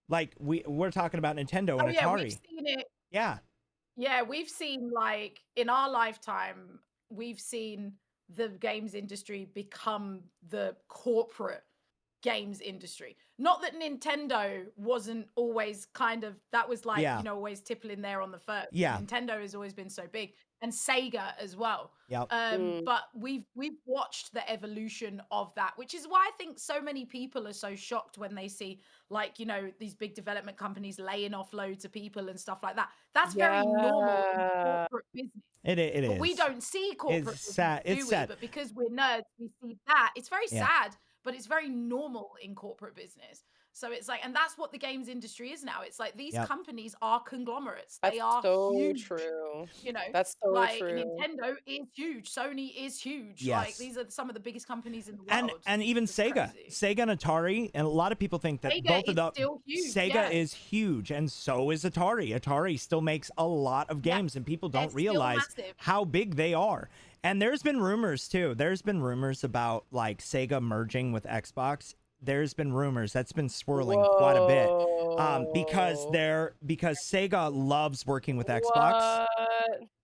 Like we're talking about Nintendo and Atari. We've seen it. Yeah. Yeah. We've seen, like, in our lifetime, we've seen the games industry become the corporate games industry. Not that Nintendo wasn't always kind of, that was like, always tippling there on the first. Yeah. Nintendo has always been so big, and Sega as well. Yep. But we've watched the evolution of that, which is why I think so many people are so shocked when they see, like, these big development companies laying off loads of people and stuff like that. That's very normal in corporate business. It is. But we don't see corporate business, sad. It's sad. But because we're nerds, we see that. It's very sad, but it's very normal in corporate business. So it's like, and that's what the games industry is now. It's like these Yep. companies are conglomerates. That's They are so huge. true. You know, That's so like true. Nintendo is huge. Sony is huge. Yes. Like these are some of the biggest companies in the world. And even It's Sega, crazy. Sega and Atari, and a lot of people think that Sega both of is them. still huge, Sega yeah. is huge, and so is Atari. Atari still makes a lot of games, and people don't realize how big they are. And there's been rumors too. There's been rumors about like Sega merging with Xbox. There's been rumors that's been swirling quite a bit, because Sega loves working with Xbox. What?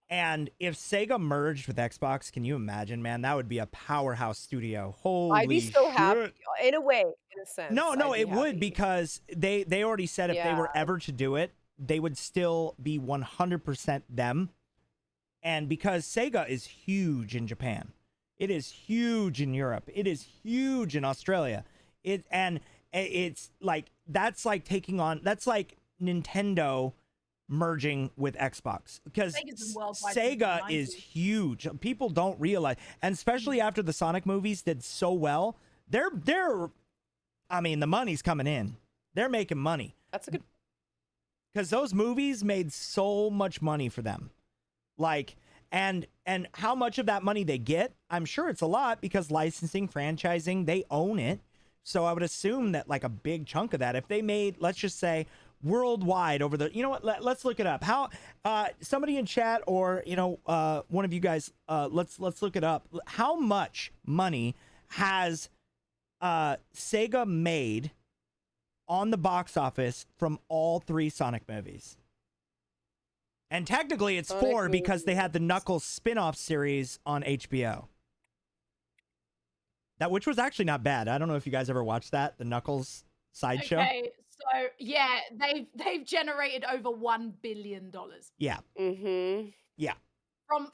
And if Sega merged with Xbox, can you imagine, man? That would be a powerhouse studio. Holy I'd be so shit. happy, in a way, in a sense. No, it would, because they already said if they were Yeah. ever to do it, they would still be 100% them. And because Sega is huge in Japan, it is huge in Europe, it is huge in Australia. It's like that's like Nintendo merging with Xbox, because Sega is huge. People don't realize, and especially after the Sonic movies did so well, I mean, the money's coming in. They're making money. That's a good, because those movies made so much money for them. Like, and how much of that money they get, I'm sure it's a lot, because licensing, franchising, they own it. So I would assume that like a big chunk of that, if they made, let's just say, worldwide over the, you know what, let's look it up. How somebody in chat, or one of you guys, let's look it up. How much money has Sega made on the box office from all 3 Sonic movies? And technically it's 4, because they had the Knuckles spin-off series on HBO. Which was actually not bad. I don't know if you guys ever watched that, the Knuckles sideshow. Okay, so yeah, they've generated over $1 billion. Yeah. mm-hmm. Yeah.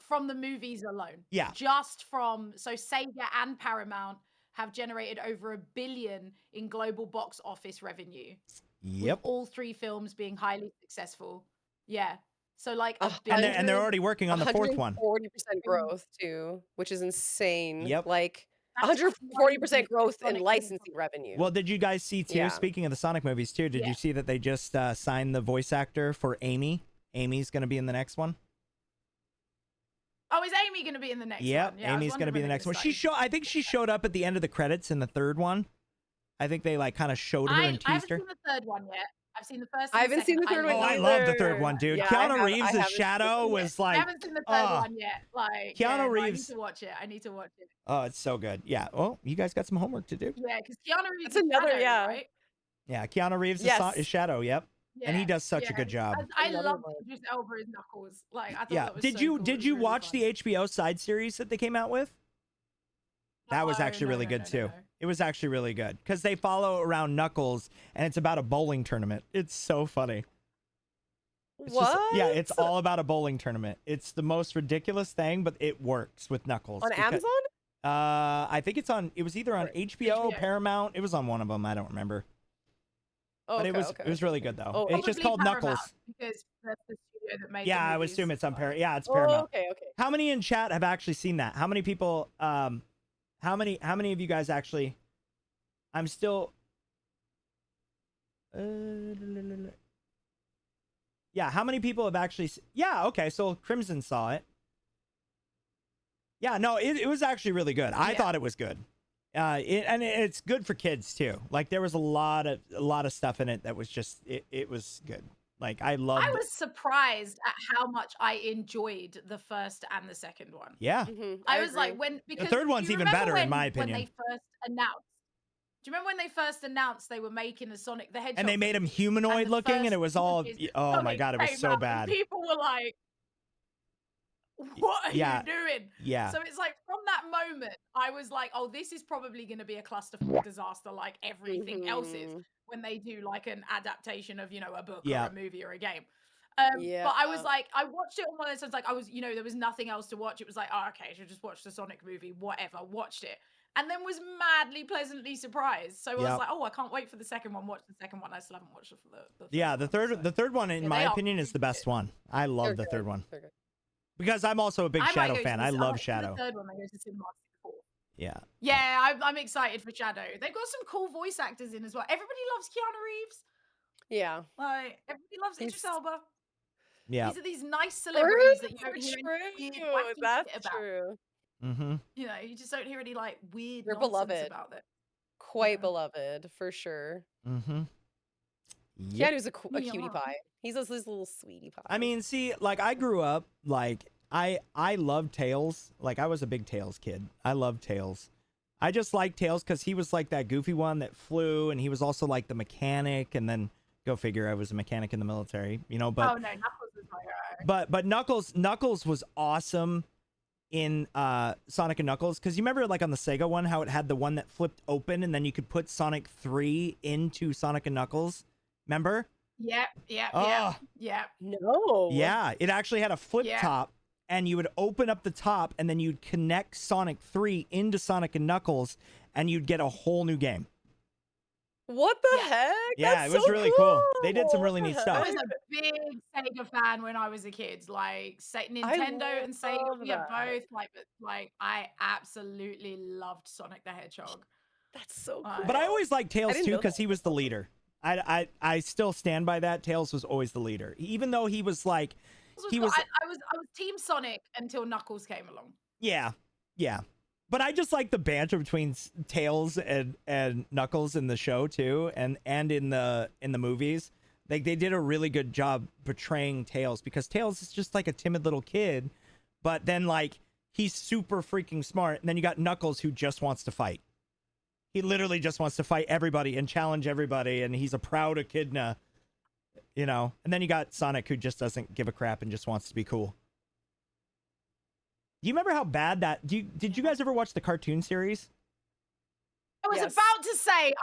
From the movies alone. Yeah. Just from, so Sega and Paramount have generated over $1 billion in global box office revenue. Yep. With all 3 films being highly successful. Yeah. So like and they're already working on the 4th one. 40% growth too, which is insane. Yep. Like 140% growth in licensing revenue. Well, did you guys see too, speaking of the Sonic movies too, did you see that they just signed the voice actor for Amy? Amy's going to be in the next one. Oh, is Amy going to be in the next one? Yeah, Amy's going to be in the next one. I think she showed up at the end of the credits in the 3rd one. I think they like kind of showed her and teased her. I haven't seen the 3rd one yet. I've seen the first. I haven't seen the 3rd one. Oh, I love the 3rd one, dude. Yeah, Keanu Reeves' Shadow was like. I haven't seen the 3rd one yet. Like Keanu Reeves. I need to watch it. I need to watch it. Oh, it's so good. Yeah. Well, you guys got some homework to do. Yeah, because Keanu Reeves. That's another. Shadow, right? Yeah, Keanu Reeves is Shadow. Yep. Yeah, and he does such a good job. I love Idris Elba as Knuckles. Like I thought that was did so you cool. did you watch the HBO side series that they came out with? That was actually really good too. It was actually really good because they follow around Knuckles and it's about a bowling tournament. It's so funny. It's all about a bowling tournament. It's the most ridiculous thing, but it works with Knuckles. On Amazon? I think it's on. It was either on HBO, Paramount. It was on one of them. I don't remember. Oh, but it was really good though. It's just called Knuckles. Because that's the studio that made I would assume it's on Paramount. Yeah, it's Paramount. Okay. How many in chat have actually seen that? How many people? How many of you guys actually? I'm still. Yeah, how many people have actually? Yeah, okay, so Crimson saw it. Yeah, no, it was actually really good. I thought it was good. And it's good for kids too. Like there was a lot of stuff in it that was just it was good. Like I was surprised at how much I enjoyed the first and the second one. Yeah. Mm-hmm, I was like because the 3rd one's even better in my opinion. When they first announced. Do you remember when they first announced they were making a Sonic the Hedgehog? And they made him humanoid looking and it was all oh my god, it was so bad. People were like, what are you doing? Yeah. So it's like from that moment, I was like, oh, this is probably going to be a clusterfuck disaster like everything else is when they do like an adaptation of, a book or a movie or a game. But I was like, I watched it on one of those times, like I was, there was nothing else to watch. It was like, oh, okay, I should just watch the Sonic movie, whatever, watched it. And then was madly pleasantly surprised. So I was like, oh, I can't wait for the second one. Watch the second one. I still haven't watched the third one in my opinion is the best one. I love the 3rd one. Because I'm also a big Shadow fan. I love Shadow. The 3rd one, I go to cinema. Yeah. Yeah, I'm excited for Shadow. They've got some cool voice actors in as well. Everybody loves Keanu Reeves. Yeah. Like, everybody loves Idris Elba. Yeah. These are these nice celebrities that you don't hear any weird, True. wacky That's shit about. true. Mm-hmm. You know, you just don't hear any like weird They're nonsense beloved. about it. Quite beloved, for sure. Mm-hmm. Yep. Keanu's a cutie pie. He's this little sweetie pie. I mean, see, like I grew up like I love Tails. Like I was a big Tails kid. I love Tails. I just like Tails because he was like that goofy one that flew, and he was also like the mechanic. And then go figure, I was a mechanic in the military, you know. But oh no, Knuckles is my hero. but Knuckles was awesome in Sonic and Knuckles, because you remember like on the Sega one how it had the one that flipped open and then you could put Sonic 3 into Sonic and Knuckles. Remember? Yep. No. Yeah, it actually had a flip Yeah. top, and you would open up the top and then you'd connect Sonic 3 into Sonic and Knuckles and you'd get a whole new game. What the Yeah. heck? Yeah, That's it was so really cool. They did some What really the neat I stuff. was heck? a big Sega fan when I was a kid. Like Nintendo and Sega, love we had that. both. Like I absolutely loved Sonic the Hedgehog. That's so cool. But I always liked Tails didn't too know because that. he was the leader. I still stand by that. Tails was always the leader, even though he was like he was. I was Team Sonic until Knuckles came along. Yeah. But I just like the banter between Tails and Knuckles in the show too, and in the movies. Like they did a really good job portraying Tails, because Tails is just like a timid little kid, but then like he's super freaking smart. And then you got Knuckles, who just wants to fight. He literally just wants to fight everybody and challenge everybody, and he's a proud echidna, you know. And then you got Sonic, who just doesn't give a crap and just wants to be cool. Do you remember how bad that? Did you guys ever watch the cartoon series? I was Yes. about to say,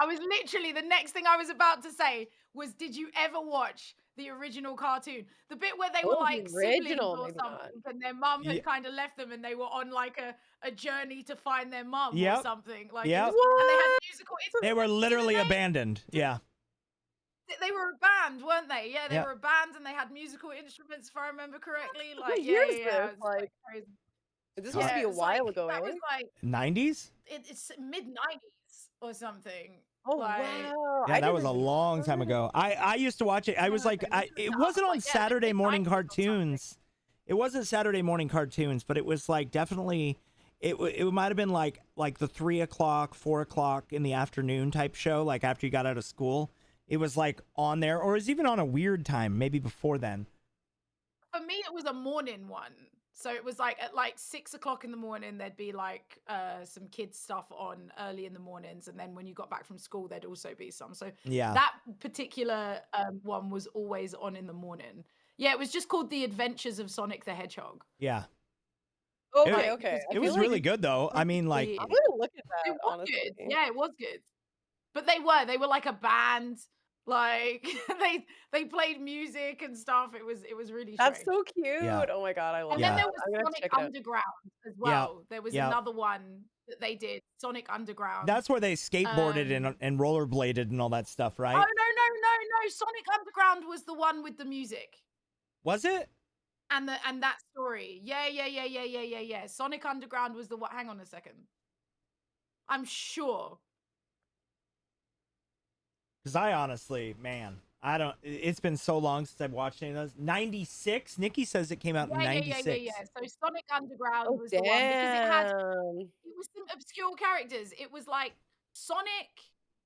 the next thing I was about to say was, did you ever watch the original cartoon? The bit where they were Oh, the like siblings original, or maybe something, not. and their mum Yeah. had kind of left them and they were on like a journey to find their mum or Yep. something. Like, Yep. and they had What? musical They were instruments. literally Didn't abandoned. Yeah. they were a band, weren't they? Yeah, they Yep. were a band and they had musical instruments, if I remember correctly. What Like, year yeah, is yeah, this? it's like Like, crazy. this must be a it's while like, ago, that eh? was like 90s? it's mid-90s or something. Oh like, wow! Yeah, that was a long time ago. I used to watch it. I was like, it wasn't on Saturday morning cartoons. It wasn't Saturday morning cartoons, but it was like definitely, it might have been like the 3 o'clock, 4 o'clock in the afternoon type show, like after you got out of school. It was like on there, or it was even on a weird time, maybe before then. For me, it was a morning one. So it was like at like 6 o'clock in the morning, there'd be like some kids stuff on early in the mornings. And then when you got back from school, there'd also be some. So Yeah. that particular one was always on in the morning. Yeah, it was just called The Adventures of Sonic the Hedgehog. Yeah. Okay, It was like really good though. I mean, like, I'm gonna look at that. It was Honestly, good. Yeah, it was good. But they were like a band. Like they played music and stuff. It was really that's strange. so cute. Yeah. Oh my god, I love And that. then there was I'm gonna have to Sonic check it out. Underground as well. There was another one that they did, Sonic Underground. that's where they skateboarded and rollerbladed and all that stuff, right? Oh no! Sonic Underground was the one with the music Was it? and that story. Yeah. Sonic Underground was the one. Hang on a second. I'm sure. Because I honestly, man, I don't. It's been so long since I've watched any of those. 96. Nikki says it came out in 96. Yeah. So Sonic Underground Oh was the one because damn! it was some obscure characters. It was like Sonic,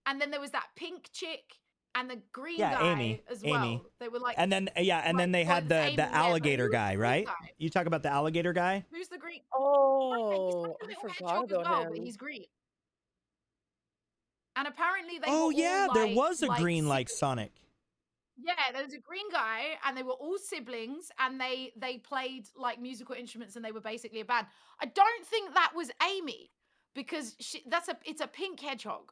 and then there was that pink chick and the green guy Amy. as well. They were like, And then then they had the Amy, alligator but who's guy, the right? green guy? You talk about the alligator guy? Who's the green? Oh, He's I like a little forgot hedgehog as about well, him. but he's green. And apparently they Oh were yeah, all there like, was a green like siblings. Sonic. Yeah, there was a green guy, and they were all siblings, and they played like musical instruments, and they were basically a band. I don't think that was Amy, because it's a pink hedgehog.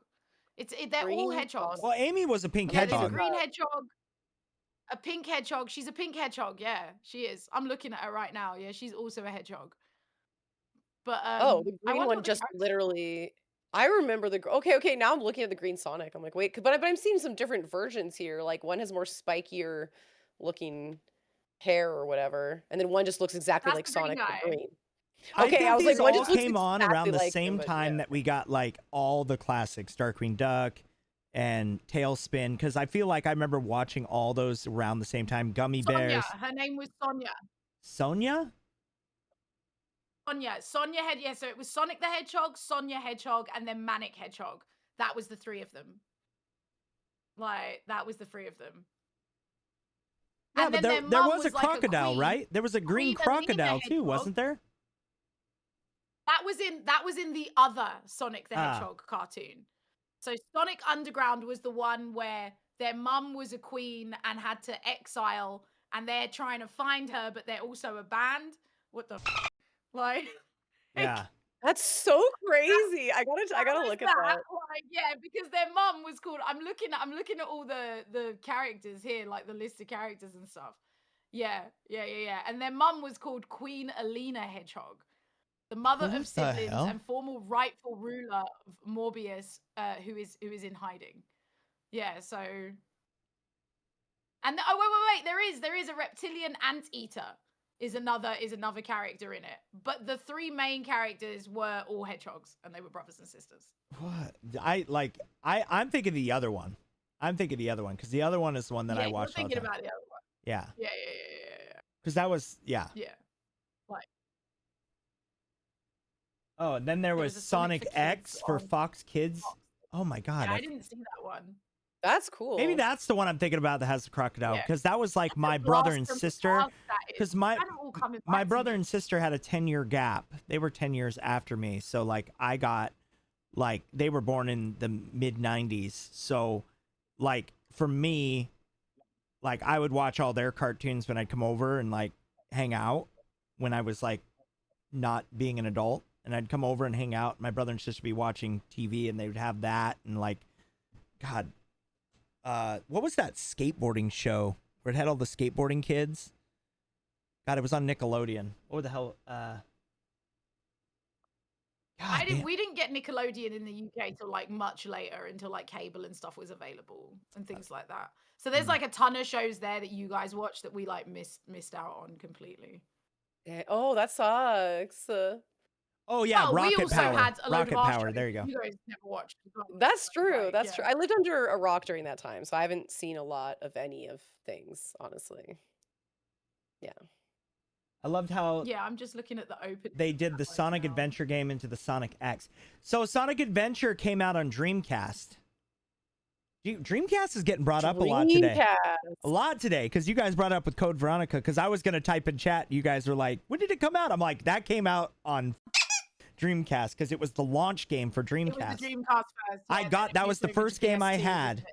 They're all Green hedgehogs. Well, Amy was a pink Yeah, there's a hedgehog. green hedgehog, a pink hedgehog. She's a pink hedgehog. Yeah, she is. I'm looking at her right now. Yeah, she's also a hedgehog. But Oh, the I green wonder one what the just character- literally. I remember the. Okay. Now I'm looking at the green Sonic. I'm like, wait, but I'm seeing some different versions here. Like one has more spikier looking hair or whatever, and then one just looks exactly That's like the green Sonic but guy. green. Okay, I was like, these what all just came on exactly around the like same them, but time yeah. that we got like all the classics, Darkwing Duck and Tailspin, because I feel like I remember watching all those around the same time. Gummy Sonia. Bears. Her name was Sonia. Sonia? Sonia had, yeah, so it was Sonic the Hedgehog, Sonia Hedgehog, and then Manic Hedgehog. That was the three of them. Like, that was the three of them. Yeah, and but then there their was a mum like crocodile, queen, right? There was a green Queen Alina crocodile too, Hedgehog. wasn't there? That was in the other Sonic the Hedgehog cartoon. So Sonic Underground was the one where their mum was a queen and had to exile, and they're trying to find her, but they're also a band. What the like? Yeah. That's so crazy. I gotta look at that. Like, yeah, because their mum was called. I'm looking at all the characters here, like the list of characters and stuff. Yeah. And their mum was called Queen Alina Hedgehog, the mother What of the siblings hell? and former rightful ruler of Morbius, who is in hiding. Yeah. So. And oh wait, there is a reptilian anteater. Is another character in it, but the three main characters were all hedgehogs, and they were brothers and sisters. What? I'm thinking the other one. I'm thinking the other one because the other one is the one that I watched. You're thinking about the other one. Yeah. Yeah. Because that was Yeah. Like. Oh, and then there was Sonic X for Fox Kids. Oh my God. Yeah, I didn't see that one. That's cool. Maybe that's the one I'm thinking about that has the crocodile because that was like my brother and sister. Because my brother and sister had a 10-year gap. They were 10 years after me. So like I got like they were born in the mid 90s. So like for me, like I would watch all their cartoons when I'd come over and like hang out when I was like not being an adult. And I'd come over and hang out. My brother and sister would be watching TV and they would have that and like, God. What was that skateboarding show where it had all the skateboarding kids? God, it was on Nickelodeon. What the hell? We didn't get Nickelodeon in the UK till like much later, until like cable and stuff was available and things like that. So there's like a ton of shows there that you guys watch that we like missed out on completely. Yeah. Oh, that sucks. Oh yeah, well, Rocket we also Power. Had a load Rocket of Power. shows There you go. You guys never watched. That's true. Like, That's true. I lived under a rock during that time, so I haven't seen a lot of any of things, honestly. Yeah. I loved how I'm just looking at the open. They did the Sonic Adventure game into the Sonic X. So Sonic Adventure came out on Dreamcast. Dreamcast is getting brought up a lot today. A lot today, because you guys brought it up with Code Veronica, because I was going to type in chat. You guys were like, when did it come out? I'm like, that came out on Dreamcast, because it was the launch game for Dreamcast. It was the Dreamcast first. That was the first game I had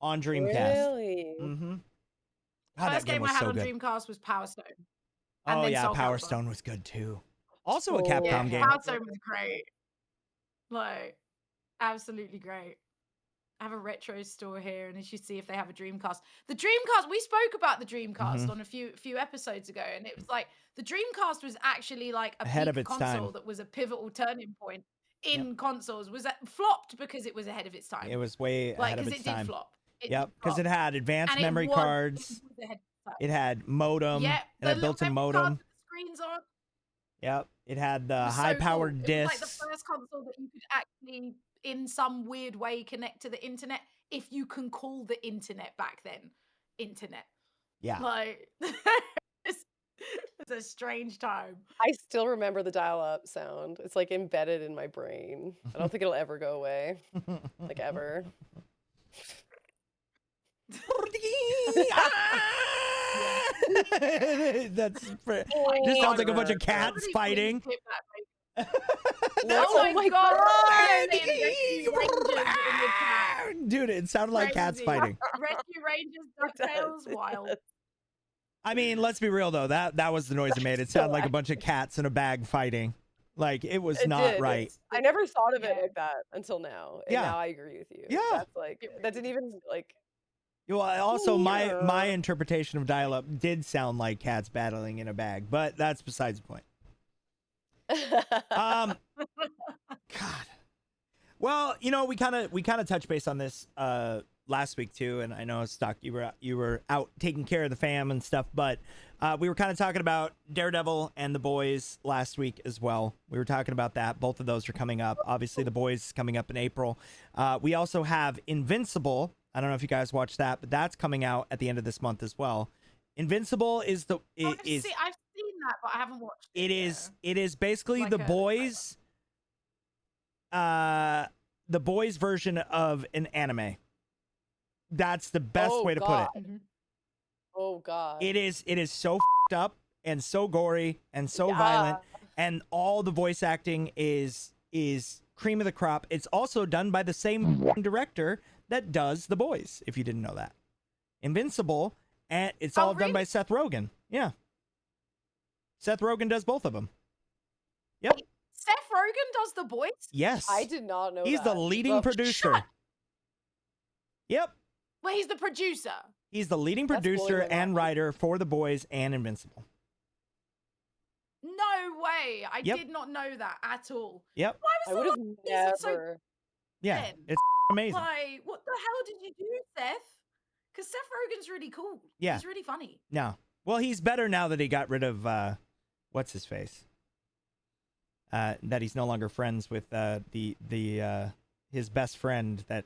on Dreamcast. Really? Mm-hmm. First game I had on Dreamcast was Power Stone. Oh yeah, Power Stone was good too. Also a Capcom game. Power Stone was great. Like, absolutely great. I have a retro store here, and as you see if they have a Dreamcast. The Dreamcast, we spoke about the Dreamcast on a few episodes ago, and it was like the Dreamcast was actually like ahead of its console time. that was a pivotal turning point in consoles. Was that flopped because it was ahead of its time? It was way ahead of its time. It did flop. Yep, because it had advanced memory cards. It had modem. Yeah, it had built-in modem. Screens on. Yep, it had the high-powered discs. It was like the first console that you could actually, in some weird way, connect to the internet, if you can call the internet back then internet. Yeah. Like, it's a strange time. I still remember the dial-up sound. It's like embedded in my brain. I don't think it'll ever go away. Like ever. Just sounds like a bunch of cats fighting. Oh my god! Dude, it sounded like cats fighting. Rescue Rangers, DuckTales, wild. I mean, let's be real though. That was the noise it made. It sounded like a bunch of cats in a bag fighting. Like it was not right. I never thought of it like that until now. And yeah. Now I agree with you. Yeah. That's like that didn't even like. Well, also my interpretation of dial-up did sound like cats battling in a bag, but that's besides the point. God. Well, you know, we kind of touched base on this last week too, and I know Stock, you were out taking care of the fam and stuff, but we were kind of talking about Daredevil and The Boys last week as well. We were talking about that. Both of those are coming up. Obviously, The Boys is coming up in April. We also have Invincible. I don't know if you guys watched that, but that's coming out at the end of this month as well. Invincible is the I've seen that, but I haven't watched it. It is basically like The Boys. The Boys version of an anime. That's the best way to put it. Mm-hmm. Oh God. It is so f***ed up and so gory and so violent, and all the voice acting is cream of the crop. It's also done by the same director that does The Boys, if you didn't know that. Invincible, and it's all done by Seth Rogen. Yeah. Seth Rogen does both of them. Yep. Seth Rogen does The Boys? Yes. I did not know He's the leading producer. Yep. Well, he's the producer. He's the leading producer and writer for The Boys and Invincible. No way. I did not know that at all. Yep. I would have never. So yeah, it's amazing. Like, what the hell did you do, Seth? Because Seth Rogen's really cool. Yeah. He's really funny. No. Well, he's better now that he got rid of, what's his face? That he's no longer friends with his best friend, that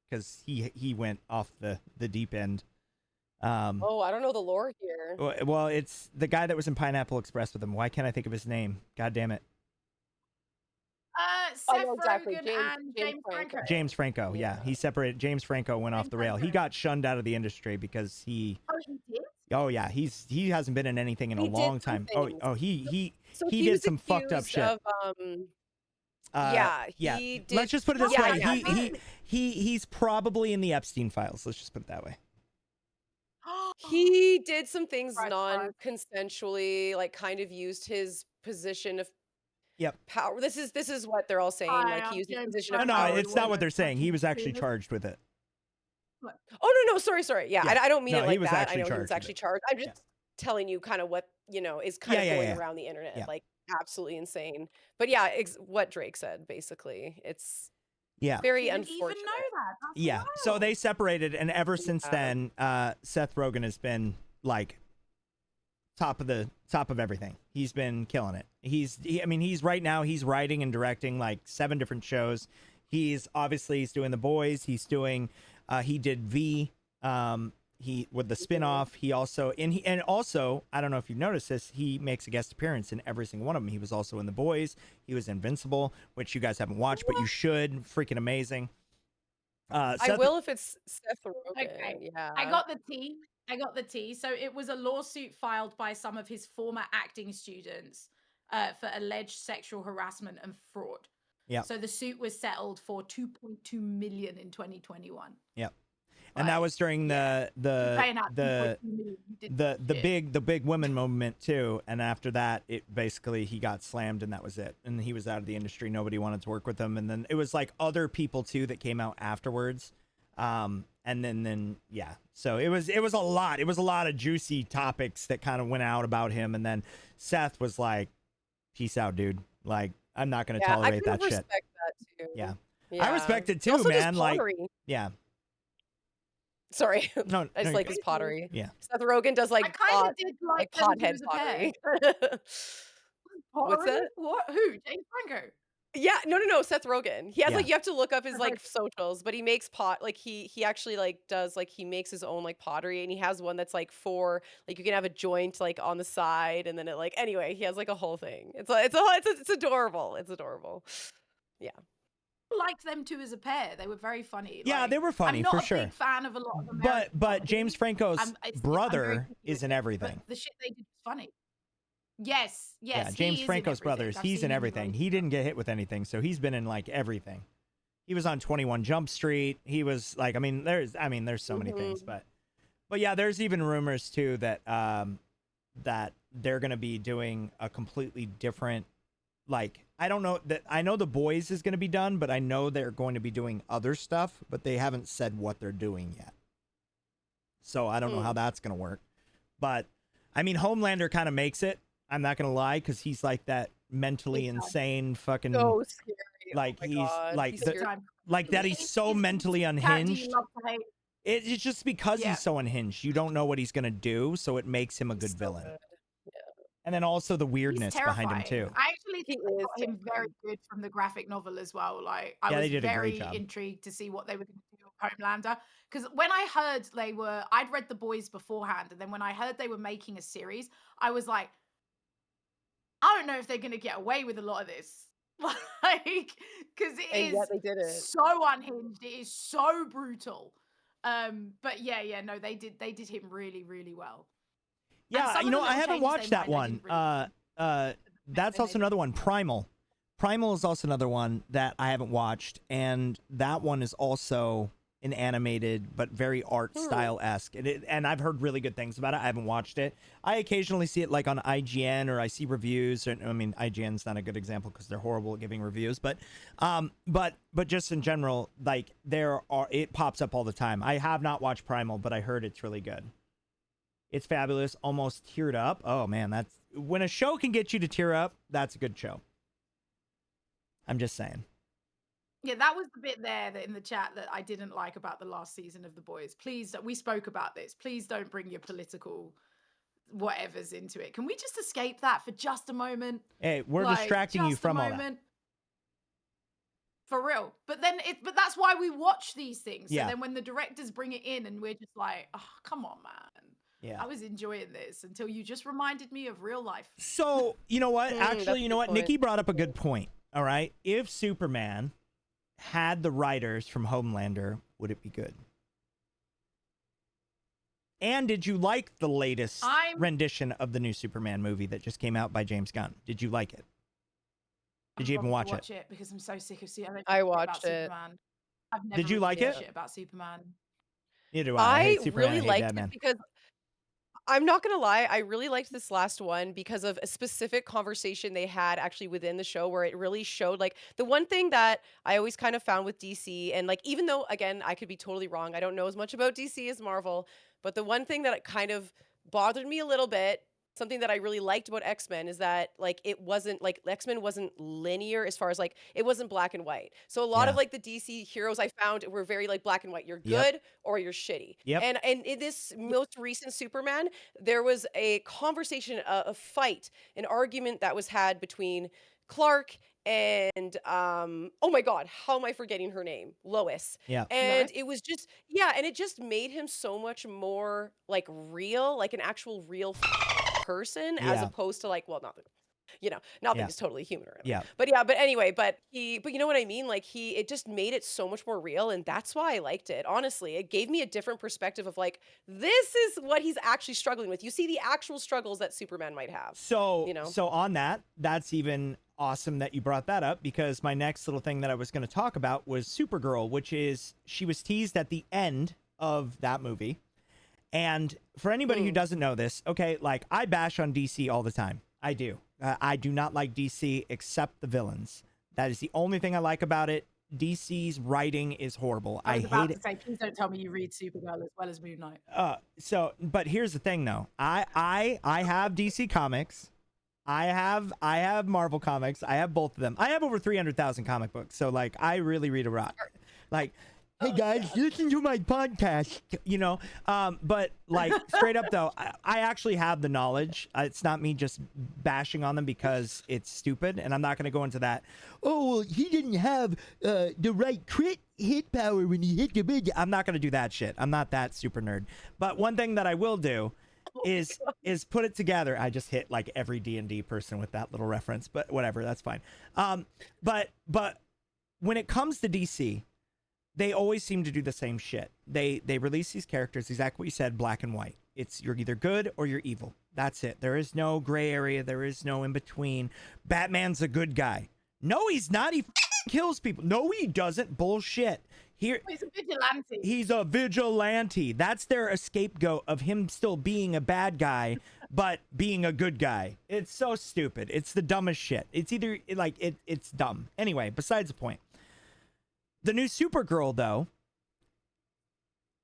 because he went off the deep end. I don't know the lore here. Well, it's the guy that was in Pineapple Express with him. Why can't I think of his name? God damn it. Seth Rogen and James Franco. James Franco, yeah. He separated. James Franco went off the rail. He got shunned out of the industry because he... Oh, he did? Oh, yeah. He hasn't been in anything in a long time. He did some fucked up shit. He did. Let's just put it this way. He's probably in the Epstein files. Let's just put it that way. He did some things non-consensually, like kind of used his position of power. This is what they're all saying. Like he used his position of power. No, it's not what they're saying. He was actually charged with it. Oh no, sorry. Yeah. I don't mean it like that. I know he was charged actually charged. I'm just telling you kind of what, is kind of going around the internet. Like absolutely insane. But yeah, what Drake said, basically. It's very unfortunate. Even know that. Wild. So they separated, and ever since then, Seth Rogen has been like top of everything. He's been killing it. He's right now he's writing and directing like 7 different shows. He's doing The Boys. He's doing he did V. He with the spinoff. He also I don't know if you've noticed this. He makes a guest appearance in every single one of them. He was also in The Boys. He was Invincible, which you guys haven't watched, but you should. Freaking amazing. I will if it's Seth Rogen. Okay. Yeah. I got the tea. So it was a lawsuit filed by some of his former acting students for alleged sexual harassment and fraud. Yeah. So the suit was settled for $2.2 million in 2021. Yep. And that was during the big women movement too. And after that, it basically he got slammed and that was it. And he was out of the industry. Nobody wanted to work with him. And then it was like other people too that came out afterwards. And then so it was a lot. It was a lot of juicy topics that kind of went out about him. And then Seth was like, "Peace out, dude. Like, I'm not going to tolerate that shit." Respect that too. Yeah. I respect it too, man. Like, yeah. Sorry. No, I just like his pottery. Yeah. Seth Rogen does like I kind of did like pothead pottery. What's that? What? Who? James Franco? Yeah, no, Seth Rogen. He has like, you have to look up his like socials, but he makes he actually like does like he makes his own like pottery, and he has one that's like for like you can have a joint like on the side, and then it like anyway he has like a whole thing. It's adorable. It's adorable. Yeah. Liked them two as a pair. They were very funny. Yeah, they were funny for sure. I'm not a big fan of a lot of them. But James Franco's brother is in everything. But the shit they did was funny. Yes. Yeah, James Franco's brothers. He's in everything. He didn't get hit with anything, so he's been in like everything. He was on 21 Jump Street. He was like, there's so many things, but yeah, there's even rumors too that that they're gonna be doing a completely different, like, I don't know that I know The Boys is gonna be done, but I know they're going to be doing other stuff, but they haven't said what they're doing yet. So I don't know how that's gonna work, but Homelander kind of makes it. I'm not gonna lie, because he's like that mentally insane fucking. So scary. Like like that he's so mentally unhinged. It's just because he's so unhinged. You don't know what he's gonna do, so it makes him a good villain. Good. Yeah. And then also the weirdness behind him too. I actually think they got him very good from the graphic novel as well. Like I was very intrigued to see what they were going to do with Homelander. Because when I heard I'd read The Boys beforehand, and then when I heard they were making a series, I was like, I don't know if they're going to get away with a lot of this. Like, because it is so unhinged. It is so brutal. But no, they did him really, really well. Yeah, I haven't watched that one. That's also another one. Primal is also another one that I haven't watched, and that one is also an animated but very art style-esque. And I've heard really good things about it. I haven't watched it. I occasionally see it like on IGN, or I see reviews. I mean, IGN's not a good example because they're horrible at giving reviews, but just in general, like it pops up all the time. I have not watched Primal, but I heard it's really good. It's fabulous, almost teared up. Oh man, that's when a show can get you to tear up, that's a good show. I'm just saying. Yeah, that was the bit there that in the chat that I didn't like about the last season of The Boys. Please, we spoke about this. Please don't bring your political whatevers into it. Can we just escape that for just a moment? Hey, we're distracting you from all that. For real. But that's why we watch these things. Yeah. So then when the directors bring it in and we're just like, oh, come on, man. Yeah. I was enjoying this until you just reminded me of real life. So, you know what? Actually, you know what? Nikki brought up a good point. All right. If Superman had the writers from Homelander, would it be good? And did you like the latest rendition of the new Superman movie that just came out by James Gunn? Did you like it? Did you even watch it? Because I'm so sick of Superman. I watched it. I've never did you like it? Shit about Superman. Neither do I. I really liked it because I'm not going to lie, I really liked this last one because of a specific conversation they had actually within the show where it really showed, like, the one thing that I always kind of found with DC, and like, even though, again, I could be totally wrong, I don't know as much about DC as Marvel, but the one thing that kind of bothered me a little bit, something that I really liked about X-Men is that, like, it wasn't, like, X-Men wasn't linear as far as, like, it wasn't black and white. So a lot of, like, the DC heroes I found were very, like, black and white. You're good or you're shitty. And in this most recent Superman, there was a conversation, a fight, an argument that was had between Clark and oh my god, how am I forgetting her name? Lois. And it was just and it just made him so much more, like, real, like an actual real person, as opposed to, like, well, nothing is totally human or anything. But anyway, but you know what I mean? Like, it just made it so much more real, and that's why I liked it. Honestly, it gave me a different perspective of, like, this is what he's actually struggling with. You see the actual struggles that Superman might have. So, so on that's even awesome that you brought that up, because my next little thing that I was going to talk about was Supergirl, which is, she was teased at the end of that movie. And for anybody who doesn't know this, okay, like, I bash on DC all the time. I do. I do not like DC except the villains. That is the only thing I like about it. DC's writing is horrible. I hate it. Please don't tell me you read Supergirl as well as Moon Knight. But here's the thing, though. I have DC comics. I have Marvel comics. I have both of them. I have over 300,000 comic books. So, like, I really read a lot. Like, hey guys, listen to my podcast, but, like, straight up though, I actually have the knowledge. It's not me just bashing on them because it's stupid, and I'm not going to go into that. Oh, well, he didn't have the right crit hit power when he hit the big. I'm not going to do that shit. I'm not that super nerd. But one thing that I will do is put it together. I just hit, like, every D&D person with that little reference, but whatever, that's fine. But when it comes to DC, they always seem to do the same shit. They release these characters, exactly what you said, black and white. It's, you're either good or you're evil. That's it. There is no gray area. There is no in between. Batman's a good guy. No, he's not. He kills people. No, he doesn't. Bullshit. He's a vigilante. He's a vigilante. That's their scapegoat of him still being a bad guy, but being a good guy. It's so stupid. It's the dumbest shit. It's either, like, it's dumb. Anyway, besides the point. The new Supergirl, though,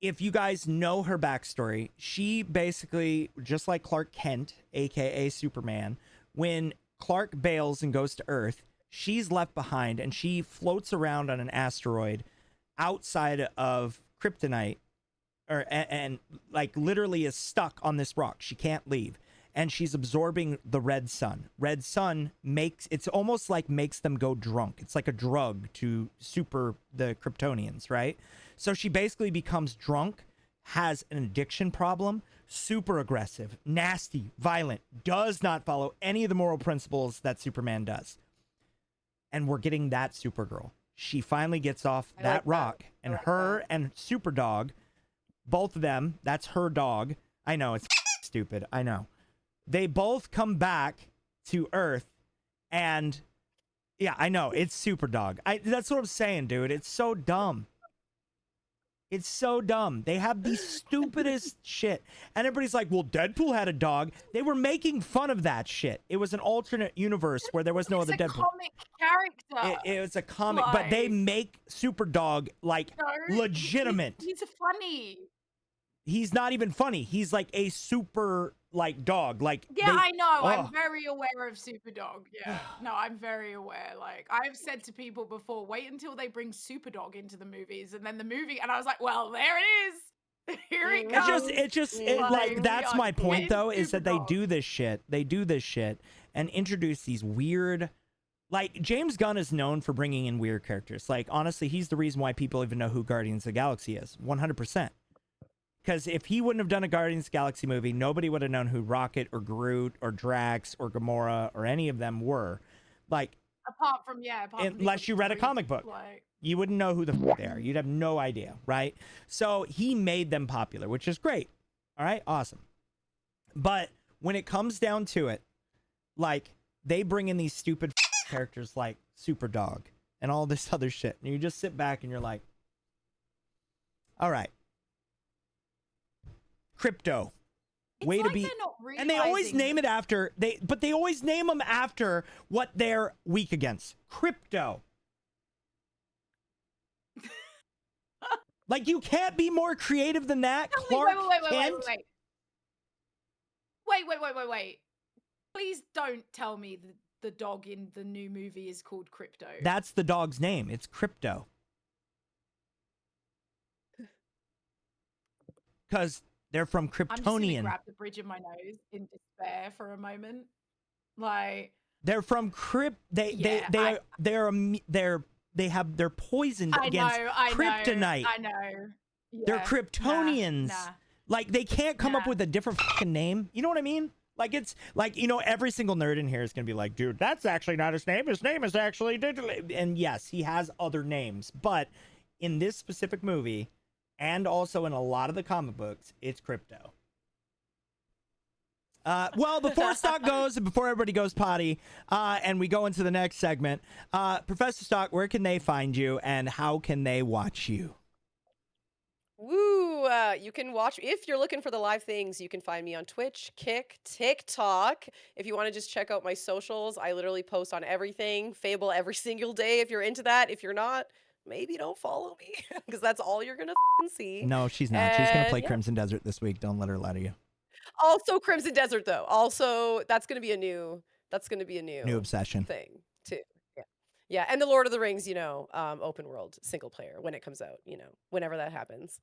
if you guys know her backstory, she basically, just like Clark Kent, aka Superman, when Clark bails and goes to Earth, she's left behind and she floats around on an asteroid outside of kryptonite, or and like literally is stuck on this rock. She can't leave, and she's absorbing the red sun. Red sun it's almost like makes them go drunk. It's like a drug to the Kryptonians, right? So she basically becomes drunk, has an addiction problem, super aggressive, nasty, violent, does not follow any of the moral principles that Superman does. And we're getting that Supergirl. She finally gets off that rock, and her and Superdog, both of them, that's her dog. I know, it's stupid. I know. They both come back to Earth, and yeah, I know, it's Superdog. That's what I'm saying, dude. It's so dumb. It's so dumb. They have the stupidest shit. And everybody's like, well, Deadpool had a dog. They were making fun of that shit. It was an alternate universe where there was no other Deadpool. It's a comic character. It was a comic, but they make Superdog like legitimate. He's funny. He's not even funny. He's like a super like dog. Like I know. I'm very aware of Superdog. Yeah. No, I'm very aware. Like I've said to people before, wait until they bring Superdog into the movies, and then the movie, and I was like, well, there it is. Here it comes. It's just like that's my point though, is that they do this shit. They do this shit and introduce these weird. Like James Gunn is known for bringing in weird characters. Like honestly, he's the reason why people even know who Guardians of the Galaxy is. 100%. Because if he wouldn't have done a Guardians of the Galaxy movie, nobody would have known who Rocket or Groot or Drax or Gamora or any of them were. Like, apart from unless you read a comic book, you wouldn't know who the f they are. You'd have no idea, right? So he made them popular, which is great. All right, awesome. But when it comes down to it, like they bring in these stupid characters like Superdog and all this other shit, and you just sit back and you're like, all right. Crypto. Way to be. And they always name it after but they always name them after what they're weak against. Crypto. Like you can't be more creative than that. Wait. Please don't tell me the dog in the new movie is called Crypto. That's the dog's name. It's Crypto. Because they're from Kryptonian. I'm just gonna grab the bridge of my nose in despair for a moment. Like they're from They're poisoned against kryptonite. I know. Yeah, they're Kryptonians. Nah. Like they can't come up with a different fucking name. You know what I mean? Like it's like, you know, every single nerd in here is gonna be like, dude, that's actually not his name. His name is actually, and yes, he has other names, but in this specific movie. And also in a lot of the comic books, it's Crypto. Well, before stock goes and before everybody goes potty, and we go into the next segment, Professor Stalke, where can they find you and how can they watch you? Woo! You can watch, if you're looking for the live things, you can find me on Twitch, Kick, TikTok. If you want to just check out my socials, I literally post on everything. Fable every single day if you're into that. If you're not, maybe don't follow me because that's all you're gonna see. No, she's not. She's gonna play Crimson Desert this week. Don't let her lie to you. Also Crimson Desert though. Also that's gonna be a new obsession thing too. Yeah, and the Lord of the Rings, you know, open world single player when it comes out, you know, whenever that happens.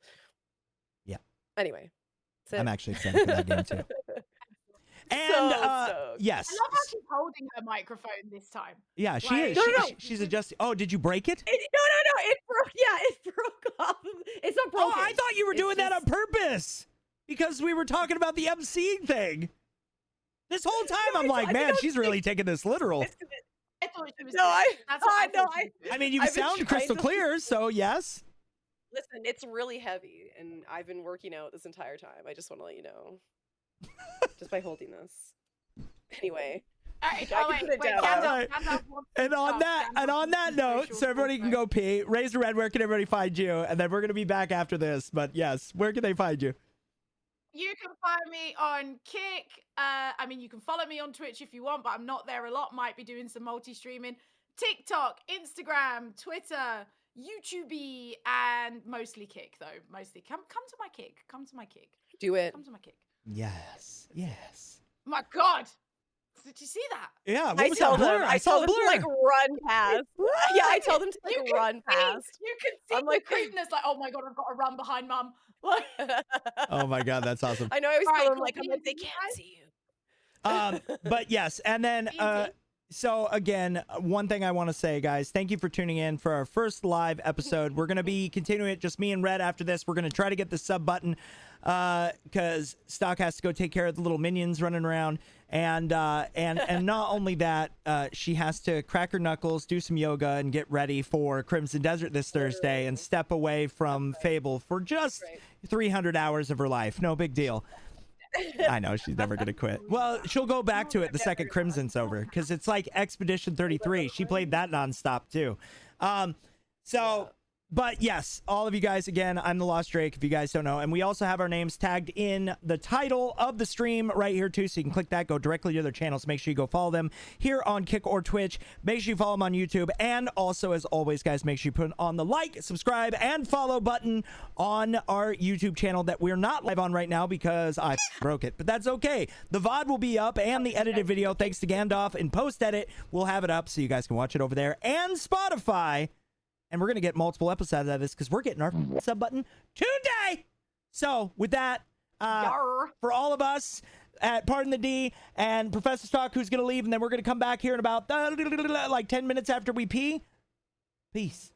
Yeah. Anyway, I'm actually excited for that game too. And yes, I love how she's holding her microphone this time. Yeah, she is. She's adjusting. Oh, did you break it? No. It broke. Yeah, it broke off. It's not broken. Oh, I thought you were doing that on purpose because we were talking about the MC thing. This whole time, I'm like, man, she's really taking this literal. I thought she was. No, I mean, you sound crystal clear, so yes. Listen, it's really heavy, and I've been working out this entire time. I just want to let you know. Just by holding this. Anyway. All right, And on that note, so everybody can go pee. RazorRedd, where can everybody find you? And then we're gonna be back after this. But yes, where can they find you? You can find me on Kick. I mean, you can follow me on Twitch if you want, but I'm not there a lot. Might be doing some multi-streaming. TikTok, Instagram, Twitter, YouTube, and mostly Kick though. Mostly come to my Kick. Come to my Kick. Do it. Come to my Kick. Yes. My God. Did you see that? Yeah, what I was tell that blur? them. I I saw tell a them to like blur. run past. Yeah, I tell them to like run past. You can see I'm the like, creepiness. Like, oh my god, I've got to run behind mum. Like, Oh my god, that's awesome. I know. I always all tell right, them cool. like, I'm like, they B&T, can't guys? see you. But yes, and then B&T. so again, one thing I want to say, guys, thank you for tuning in for our first live episode. We're gonna be continuing it, just me and Red. After this, we're gonna try to get the sub button, because Stalke has to go take care of the little minions running around, and not only that, she has to crack her knuckles, do some yoga, and get ready for Crimson Desert this Thursday, and step away from Fable for just 300 hours of her life. No big deal. I know she's never gonna quit. Well, she'll go back to it the second Crimson's over, because it's like Expedition 33. She played that nonstop too. But yes, all of you guys, again, I'm TheLostDrake, if you guys don't know, and we also have our names tagged in the title of the stream right here too, so you can click that, go directly to their channels. Make sure you go follow them here on Kick or Twitch. Make sure you follow them on YouTube, and also, as always, guys, make sure you put on the like, subscribe, and follow button on our YouTube channel that we're not live on right now because I broke it, but that's okay. The VOD will be up, and the edited video, thanks to Gandalf, in post-edit, we'll have it up so you guys can watch it over there, and Spotify. And we're going to get multiple episodes out of this because we're getting our sub button today. So with that, for all of us at Pardon the D and ProfessorStalke, who's going to leave, and then we're going to come back here in about like 10 minutes after we pee. Peace.